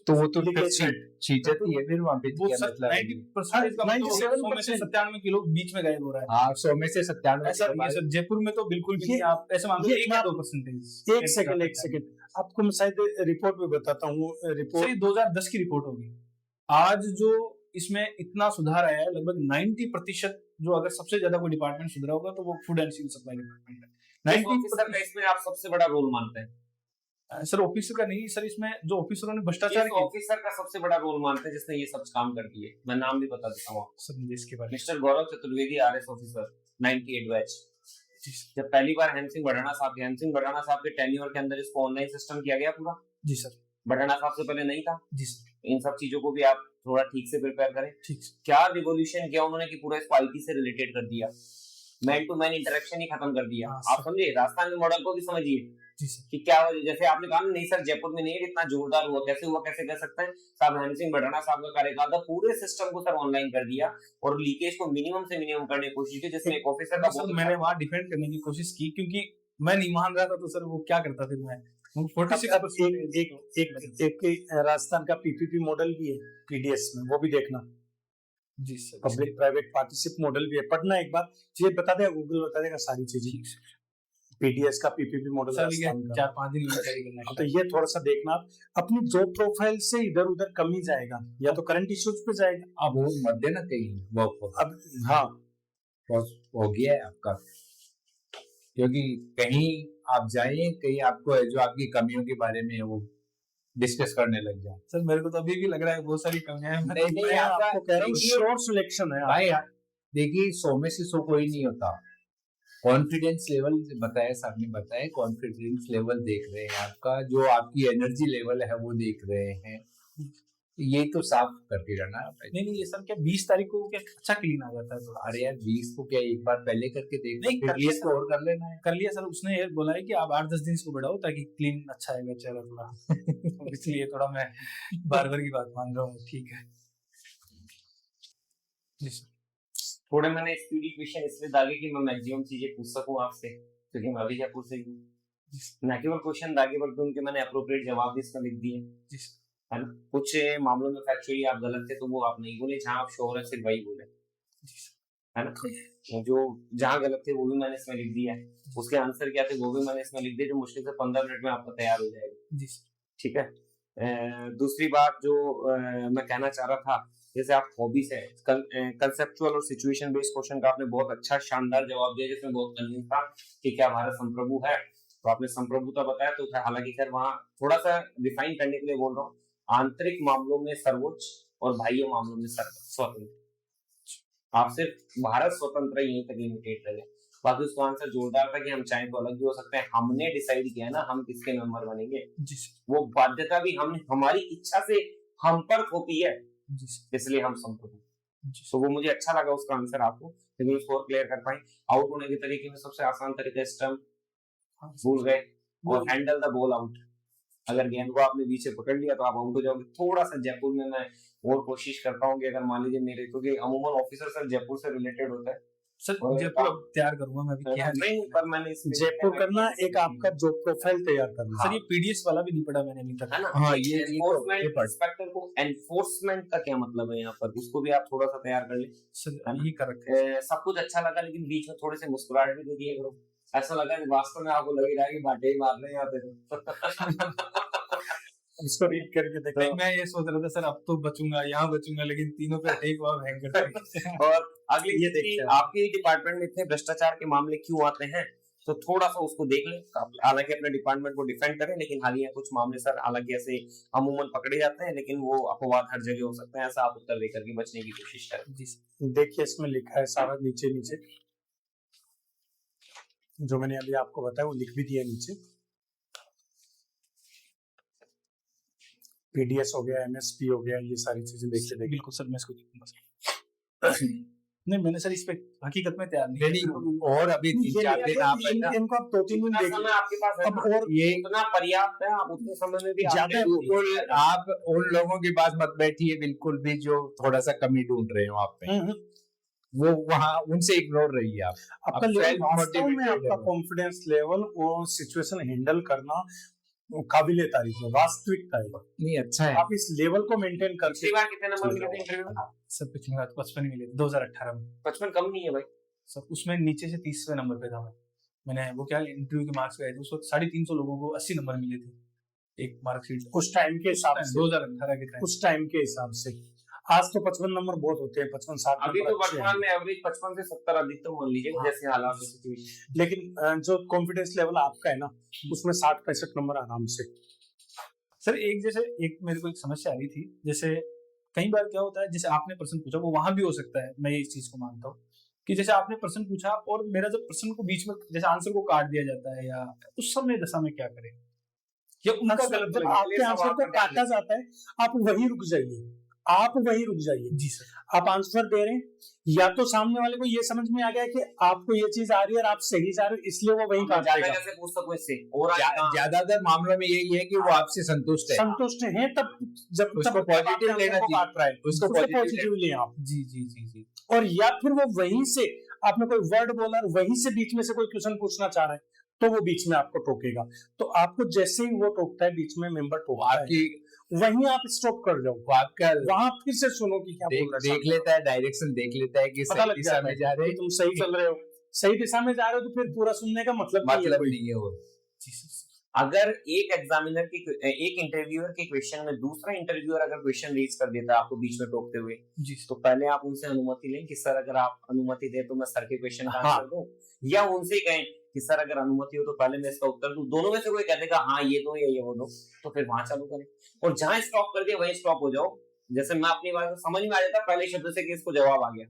तो वो तो
Indication।
चीजती है फिर वहाँ पे
वो
क्या
सर
मतलब है?
90% का मतलब 100 में से 97 किलो बीच में गायब हो रहा है।
हाँ 100 में से 97
ऐसा नहीं है सर, जयपुर में तो बिल्कुल भी नहीं। आप ऐसे मान लो 1 या 2%।
एक सेकंड आपको मैं शायद रिपोर्ट में बताता हूँ।
सर
रिपोर्ट
ये 2010 की रिपोर्ट होगी। आज जो इसमें इतना सुधार आया है, लगभग 90%। जो अगर सबसे ज्यादा कोई डिपार्टमेंट सुधरा होगा तो वो food and civil supply department है।
90% का इसमें आप सबसे बड़ा रोल मानते हैं?
सर ऑफिसर का नहीं सर, इसमें जो ऑफिसरों ने भ्रष्टाचार
किस
किया।
ऑफिसर का सबसे बड़ा रोल मानते हैं जिसने ये सब काम कर दिए? मैं नाम भी बता देता हूँ आपको।
सर मुझे इसके बारे में
मिस्टर गौरव चतुर्वेदी, RS ऑफिसर 98 बैच।
जी सर।
जब पहली बार हेम सिंह बढ़ाना साहब के टेन्योर के अंदर इसको ऑनलाइन सिस्टम किया गया पूरा।
जी सर।
बढ़ाना साहब से पहले नहीं था।
जी सर।
इन सब चीजों को भी आप थोड़ा ठीक से प्रिपेयर करें।
ठीक सर।
क्या रिवोल्यूशन किया उन्होंने कि पूरा इसको IT से रिलेटेड कर दिया, मैन टू मैन इंटरेक्शन ही खत्म कर दिया।
हाँ,
आप समझिए, राजस्थान के मॉडल को भी समझिए
जी सर।
कि क्या जैसे आपने कहा नहीं सर जयपुर में नहीं है, इतना जोरदार हुआ कैसे कह सकते हैं साहब? हेम सिंह बढ़ाना साहब का कार्यकाल था, पूरे सिस्टम को सर ऑनलाइन कर दिया और लीकेज को मिनिमम से मिनिमम करने की कोशिश की, जिसमें एक ऑफिसर का
सर मैंने वहां डिफेंड करने की कोशिश की क्योंकि मैं नहीं मान रहा था, तो सर वो क्या करता फिर मैं 46%
एक राजस्थान का PPP मॉडल भी है PDS में, वो भी देखना।
जी sir.
Public private partnership model भी है, पढ़ना एक बार। ये बता देगा, गूगल बता देगा सारी चीजें। PDS का PPP मॉडल
सर
राजस्थान का।
4-5 दिन में तैयारी करना है।
तो ये थोड़ा सा देखना, अपनी जॉब प्रोफाइल से इधर उधर कम ही जाएगा, या तो करंट इश्यूज पे जाएगा।
अब वो मत देना कहीं वो
अब हाँ
हो गया है आपका, क्योंकि कहीं आप जाइए, कहीं आपको जो आपकी कमियों के बारे में वो डिस्कस करने लग जाए।
सर मेरे को तो अभी भी लग रहा है बहुत सारी कमियां हैं।
मैं आपको कह रहा हूँ श्योर सिलेक्शन है
भाई। देखिए 100 में से 100 कोई नहीं होता। कॉन्फिडेंस लेवल बताया, सर ने बताया, कॉन्फिडेंस लेवल देख रहे हैं आपका, जो आपकी एनर्जी लेवल है वो देख रहे हैं। ये तो साफ करके रहना है।
नहीं ये सर क्या 20 तारीख को क्या अच्छा क्लीन आ जाता है थोड़ा?
अरे यार 20 को क्या एक बार पहले करके देख,
नहीं कर लिया
इसको और कर लेना है।
कर लिया सर। उसने ये बोला है कि आप 8-10 दिन इसको बढ़ाओ ताकि क्लीन अच्छा आएगा चेहरा थोड़ा। इसलिए थोड़ा मैं बार-बार की बात मान रहा हूँ। ठीक है जी सर।
थोड़े मैंने स्पीडी क्वेश्चन इसलिए दागे कि मैं मैक्सिमम चीजें पूछ सकूं आपसे, क्योंकि मैं अभी जयपुर से हूँ। न केवल क्वेश्चन दागे बल्कि उनके मैंने अप्रोप्रिएट जवाब भी इसमें लिख दिए, है ना। कुछ मामलों में फैक्चुअली आप गलत थे तो वो आप नहीं बोले, जहाँ आप श्योर है सिर्फ वही बोले, है ना। जो जहाँ गलत थे वो भी मैंने इसमें लिख दिया है, उसके आंसर क्या थे वो भी मैंने इसमें लिख दिया, जो मुश्किल से 15 मिनट में आपका तैयार हो जाएगा। ठीक है। दूसरी बात जो मैं कहना चाह रहा था, जैसे आप हॉबीज है, कंसेप्चुअल और सिचुएशन बेस्ड क्वेश्चन का आपने बहुत अच्छा शानदार जवाब दिया, जिसमें बहुत कन्विंस था कि क्या भारत संप्रभु है, तो आपने संप्रभुता बताया। तो हालांकि खैर वहाँ थोड़ा सा डिफाइन करने के लिए बोल रहा हूँ, आंतरिक मामलों में सर्वोच्च और बाह्य मामलों में स्वतंत्र। आप सिर्फ भारत स्वतंत्र यहीं तक लिमिटेड रहे, बाकी उसका आंसर जोरदार था कि हम चाहे तो अलग भी हो सकते हैं, हमने डिसाइड किया ना हम किसके मेंबर बनेंगे, वो बाध्यता भी हमने हमारी इच्छा से हम पर थोपी है, इसलिए हम संप्रभु। तो वो मुझे अच्छा लगा उसका आंसर आपको, लेकिन उसको और क्लियर कर पाए। आउट होने के तरीके में सबसे आसान तरीका स्टंप भूल गए, और हैंडल द बॉल आउट। अगर गेंद को आपने बीच से पकड़ लिया तो आप आउट हो जाओगे। थोड़ा सा जयपुर में मैं और कोशिश करता हूँ कि अगर मान लीजिए मेरे, क्योंकि अमूमन ऑफिसर सर जयपुर से रिलेटेड होता है
सर, जयपुर तैयार करूंगा मैं भी। क्या
नहीं, पर मैंने
जयपुर करना, एक आपका जॉब प्रोफाइल तैयार करना।
सर ये PDS वाला भी नहीं पढ़ा मैंने अभी तक,
है ना।
हाँ ये
एनफोर्समेंट इंस्पेक्टर को, एनफोर्समेंट का क्या मतलब है यहाँ पर, उसको भी आप थोड़ा सा तैयार कर ले।
सर यही करेक्ट।
सब कुछ अच्छा लगा, लेकिन बीच में थोड़े से मुस्कुराहट भी दे दिए करो, ऐसा लगा कि वास्तव में आपको लग रहा है कि बाटे ही मार रहे हैं यहाँ पे।
इसको रीड करके देखो।
मैं ये सोच रहा था सर अब तो बचूंगा, यहाँ बचूंगा, लेकिन तीनों पे अटैक हुआ भयंकर।
और अगली ये देखिए, आपके डिपार्टमेंट में इतने भ्रष्टाचार के मामले क्यों आते हैं, तो थोड़ा सा उसको देख लें। हालांकि अपने डिपार्टमेंट को डिफेंड करें, लेकिन हालांकि कुछ मामले सर हालांकि ऐसे अमूमन पकड़े जाते हैं, लेकिन वो अपवाद हर जगह हो सकते हैं, ऐसा आप उत्तर देकर के बचने की कोशिश करें।
जी देखिए इसमें लिखा है सारा नीचे नीचे, जो मैंने अभी आपको बताया वो लिख भी दिया नीचे। पीडीएस हो गया, एमएसपी हो गया, ये सारी चीजें देख के
बिल्कुल सर, मैं इसको देखूंगा सर। नहीं, मैंने सर इस पे हकीकत में तैयार नहीं
नहीं,
किया।
और अभी 3-4 दिन आप
इनको आप 2-3 दिन
जितना
देख
समय आपके पास है
अब
ना,
और
ये
उतना पर्याप्त है, आप उतने समय में भी
ज्यादा
आपने-
बिल्कुल आप उन लोगों के पास मत बैठिए बिल्कुल भी जो थोड़ा सा कमी ढूंढ रहे हो आप पे, वो वहाँ उनसे इग्नोर रहिए आप।
आपका
अब
लेवल
self
वास्तव में
motivated
आपका
हो।
कॉन्फिडेंस लेवल और सिचुएशन हैंडल करना काबिले तारीफ है, वास्तविकता है।
नहीं अच्छा है।
आप इस लेवल को मेंटेन करके
पिछली बार कितने नंबर मिले थे इंटरव्यू में?
सर पिछली बार 55 ही मिले थे 2018 में।
55 कम नहीं है भाई।
सर उसमें नीचे से 30वें नंबर पे था मैं। मैंने वो क्या इंटरव्यू के मार्क्स गए थे, उस वक्त 350 लोगों को 80 नंबर मिले थे एक मार्कशीट।
उस टाइम के हिसाब से
2018 के टाइम।
उस टाइम के हिसाब से आज तो 55 नंबर बहुत होते हैं, 55-60
अभी
नंबर
तो
अच्छे हैं।
वर्तमान में एवरेज 55 से 70 अधिकतम मान लीजिए,
हाँ।
जैसे हालात सिचुएशन।
लेकिन जो कॉन्फिडेंस लेवल आपका है ना, उसमें 60-65 नंबर आराम से।
सर एक मेरे को एक समस्या आ रही थी, जैसे कई बार क्या होता है, जैसे आपने प्रश्न पूछा वो वहां भी हो सकता है, मैं इस चीज को मानता हूँ कि जैसे आपने प्रश्न पूछा और मेरा जब प्रश्न को बीच में जैसे आंसर को काट दिया जाता है, या उस समय दशा में क्या करें, या उनका गलत
जब
लगे।
आपके आंसर को काटा जाता है, आप वहीं रुक जाइए, आप वहीं रुक जाइए।
जी सर।
आप आंसर दे रहे हैं, या तो सामने वाले को ये समझ में आ गया कि आपको ये चीज आ रही है और आप सही जा रहे हो, इसलिए वो वहीं काट
ज्यादा
देगा।
कैसे पूछ सकूं इससे, और
ज्यादातर मामलों में यही है कि वो आपसे संतुष्ट है,
संतुष्ट हैं, तब जब
उसको पॉजिटिव लेना चाहिए,
काट रहा है,
उसको
पॉजिटिव लें आप।
जी जी जी जी।
और या फिर वो वहीं से आपने कोई वर्ड बोला और वहीं से बीच में से कोई क्वेश्चन पूछना चाह रहा है, तो वो बीच में आपको टोकेगा। तो आपको जैसे ही वो टोकता है, बीच में मेंबर टोकता है,
आपकी
वहीं आप स्टॉप कर जाओ,
वो आपका
वहां फिर से सुनो कि क्या बोल रहा है।
देख लेता है, डायरेक्शन देख लेता है कि
पता
सही
लग
दिशा
जाता
में
है
जा रहे
कि तुम सही चल रहे हो, सही दिशा में जा रहे हो, तो फिर पूरा सुनने का मतलब नहीं है
मतलब
कोई।
नहीं है वो।
जी सर।
अगर एक एग्जामिनर के एक इंटरव्यूअर के क्वेश्चन में दूसरा इंटरव्यूअर अगर क्वेश्चन रेज कर देता है आपको बीच में टोकते हुए,
जी
तो पहले आप उनसे अनुमति लें कि सर अगर आप अनुमति दे तो मैं सर के क्वेश्चन का
हाँ।
आंसर दूं, या उनसे कहें कि सर अगर अनुमति हो तो पहले मैं इसका उत्तर दूं। दोनों में से कोई कह देगा हाँ ये दो या ये वो दो, तो फिर वहां चालू करें, और जहां स्टॉप कर दिया वहीं स्टॉप हो जाओ। जैसे मैं अपनी बात समझ में आ जाता पहले शब्द से कि इसको जवाब आ गया,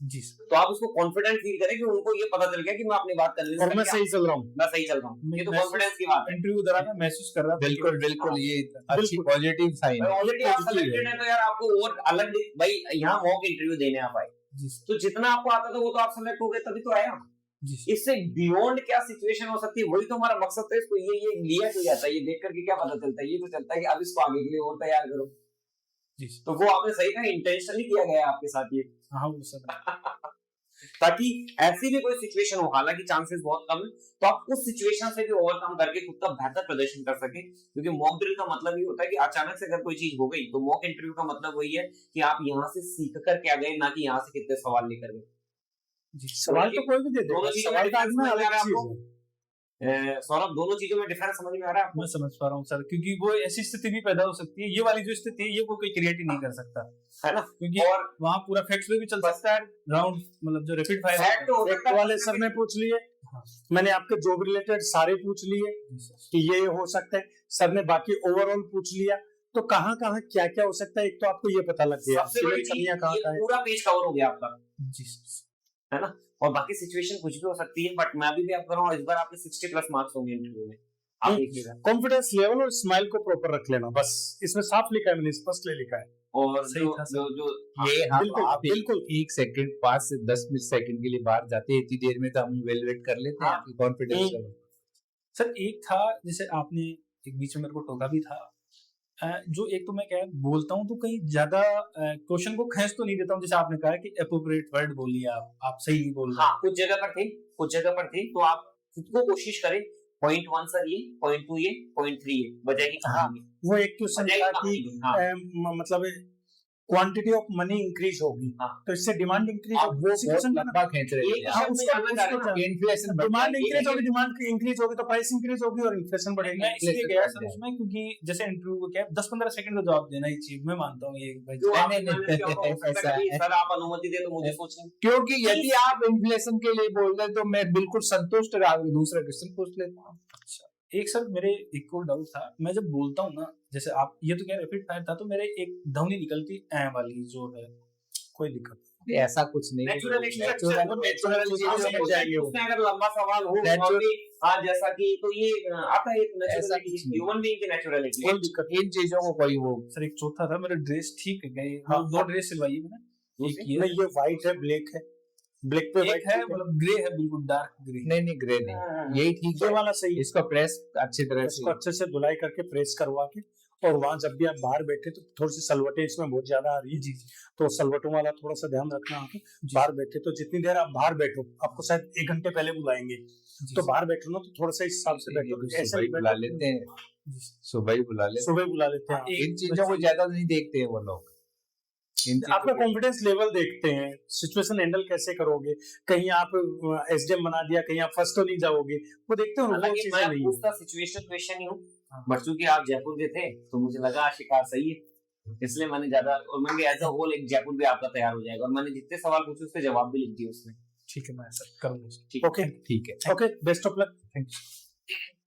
जी सर।
तो आप उसको कॉन्फिडेंट फील करें कि उनको ये पता चल गया कि मैं अपनी बात करने
और मैं सही चल रहा हूँ।
मैं सही चल रहा हूँ, ये तो कॉन्फिडेंस की बात है।
इंटरव्यू दौरान मैं महसूस कर रहा था।
बिल्कुल बिल्कुल, ये अच्छी
बिल्कुल।
पॉजिटिव साइन है।
ऑलरेडी आप सिलेक्टेड है, तो यार आपको और अलग भाई यहाँ मॉक इंटरव्यू देने आप आए,
जी सर।
तो जितना आपको आता था वो तो आप सेलेक्ट हो गए तभी तो आया।
जी सर।
इससे बियॉन्ड क्या सिचुएशन हो सकती है, वही तो हमारा मकसद था। इसको ये लिया क्यों जाता है, ये देख करके क्या पता चलता है, ये तो चलता है कि अब इसको आगे के लिए और तैयार करो।
जी सर।
तो वो आपने सही कहा, इंटेंशनली किया गया है आपके साथ ये,
हाँ वो सर।
ताकि ऐसी भी कोई सिचुएशन हो, हालांकि चांसेस बहुत कम है, तो आप उस सिचुएशन से भी ओवरकम करके खुद का बेहतर प्रदर्शन कर सके। क्योंकि मॉक ड्रिल का मतलब ये होता है कि अचानक से अगर कोई चीज हो गई, तो मॉक इंटरव्यू का मतलब वही है कि आप यहाँ से सीख कर क्या गए, ना कि यहाँ से कितने सवाल लेकर गए।
जी
सवाल तो कोई भी दे देगा,
दोनों चीजों
सवाल
में
का
difference
आदमी
समझ में आ
अलग
रहा है
चीज
आपको?
है।
सौरभ, दोनों चीजों में डिफरेंस समझ में आ रहा है आपको?
मैं समझ पा रहा हूँ सर, क्योंकि वो ऐसी स्थिति भी पैदा हो सकती है, ये वाली जो स्थिति है ये कोई क्रिएट ही नहीं कर सकता,
है ना?
क्योंकि
और
वहाँ पूरा फैक्ट्स पे भी चल सकता है, राउंड मतलब जो रैपिड फायर
फैक्ट तो हो
फैक्ट
सकता है,
वाले सर ने पूछ लिए,
हाँ।
मैंने आपके जॉब रिलेटेड सारे पूछ लिए कि ये हो सकता है, सर ने बाकी ओवरऑल पूछ लिया। तो कहाँ कहाँ क्या क्या हो सकता है, एक तो आपको ये पता लग गया
सबसे बड़ी चीज
कमियां कहाँ
ये
कहाँ है।
पूरा पेज कवर हो गया आपका,
जी सर।
है ना? और बाकी सिचुएशन कुछ भी हो सकती है, बट मैं अभी भी आप कर रहा हूँ, इस बार आपके 60+ मार्क्स होंगे इंटरव्यू में, आप देखिएगा।
कॉन्फिडेंस लेवल और स्माइल को प्रॉपर रख लेना, बस इसमें साफ लिखा है, मैंने स्पष्ट लिखा है।
और
सही था सर।
जो
ये हम
बिल्कुल,
आप
बिल्कुल।
1 सेकंड 5 से 10 सेकंड के लिए बाहर जाते हैं, इतनी देर में तो हम इवैल्यूएट कर लेते हैं
हाँ।
आपकी कॉन्फिडेंस लेवल।
सर एक था, जैसे आपने एक बीच में मेरे को टोका भी था, जो एक तो मैं क्या बोलता हूँ तो कहीं ज्यादा क्वेश्चन को खींच तो नहीं देता हूँ, जैसे आपने कहा कि एप्रोप्रिएट वर्ड बोलिए, आप सही नहीं बोल रहे।
हाँ, कुछ जगह पर थे, कुछ जगह पर थे, तो आप खुद को कोशिश करें, पॉइंट 1 सर ये, पॉइंट 2 ये, पॉइंट 3 ये, बजाय की
हाँ,
कहानी।
वो एक क्वेश्चन
बजाय
था
की
कि
कहानी, हाँ।
मतलब क्वांटिटी ऑफ मनी इंक्रीज होगी,
हाँ।
तो इससे डिमांड इंक्रीज
आप
होगी।
वो
उसी
बहुत
क्वेश्चन का
लंबा खींच रहे
एक
हैं।
हाँ,
शब्द
उसको
जानना चाह रहे हैं ना?
इन्फ्लेशन
डिमांड
एक-
इंक्रीज होगी, डिमांड इंक्रीज होगी तो प्राइस इंक्रीज होगी और इन्फ्लेशन बढ़ेगी।
मैं इसलिए
Inflation
गया
बढ़
सर
जाए।
उसमें, क्योंकि जैसे इंटरव्यू को क्या 10-15 सेकंड का जवाब देना ही चाहिए, मैं मानता हूँ ये भाई।
क्यों आप
नहीं, नहीं,
इतना क्यों हो सकता
ऐसा
है कि
है।
सर आप अनुमति दे तो मुझे सोचने।
क्योंकि यदि आप इन्फ्लेशन के लिए बोल रहे तो मैं बिल्कुल संतुष्ट रहा, दूसरा क्वेश्चन पूछ लेता हूँ।
एक सर मेरे एक और डाउट था, मैं जब बोलता हूँ ना, जैसे आप ये तो क्या रैपिड फायर था, तो मेरे एक ध्वनि निकलती ऐ वाली जो है,
कोई दिक्कत
ऐसा कुछ नहीं है।
नेचुरल
नेचुरल चीजों में जाएंगे वो।
उसमें अगर लंबा सवाल हो
Natural-
और भी हाँ जैसा कि तो ये आता है एक
ऐसा
नेचुरलिटी
कुछ नहीं।
ह्यूमन बीइंग की नेचुरलिटी
कोई दिक्कत इन चीजों को कोई वो
सर एक चौथा था, मेरा ड्रेस ठीक है क्या ये?
हाँ,
दो ड्रेस सिलवाई है मैंने, एक ये
नहीं, ये व्हाइट है, ब्लैक है, ब्लैक पे
एक
व्हाइट
है मतलब ग्रे है, बिल्कुल डार्क ग्रे।
नहीं ग्रे नहीं, यही ठीक
ये
है।
वाला सही है।
इसको प्रेस अच्छी तरह से
इसको अच्छे से धुलाई करके प्रेस करवा के, और वहां जब भी आप बाहर बैठे तो थोड़ी सी सलवटें इसमें बहुत ज्यादा आ रही है
जी
तो सलवटों वाला थोड़ा सा ध्यान रखना आपको। बाहर बैठे तो जितनी देर आप बाहर बैठो, आपको शायद 1 घंटे पहले बुलाएंगे, तो बाहर बैठो ना तो थोड़ा सा इस हिसाब से बैठो, ऐसे
सुबह ही
नहीं
बुला
बैठो।
लेते हैं, सुबह ही बुला लेते
सुबह बुला लेते हैं।
हैं। इन चीजों को ज्यादा नहीं देखते हैं वो लोग। इन चीजों
आपका
को-
कॉन्फिडेंस लेवल देखते हैं, सिचुएशन हैंडल कैसे करोगे, कहीं आप एसडीएम बना दिया, कहीं आप फर्स्ट तो नहीं जाओगे, वो देखते हो ना, वो
हालांकि
चीजें
मैं
नहीं है।
पूछता सिचुएशन क्वेश्चन ही हूँ, बट चूंकि आप जयपुर के थे तो मुझे लगा शिकार सही है, इसलिए मैंने ज्यादा और मैंने एज अ होल एक जयपुर भी आपका तैयार हो जाएगा और मैंने जितने सवाल पूछे उसके जवाब भी लिख दिए उसमें।
ठीक है, मैं ऐसा करूंगा।
ठीक
ओके
ठीक है।
Okay, best of luck.
Thank you.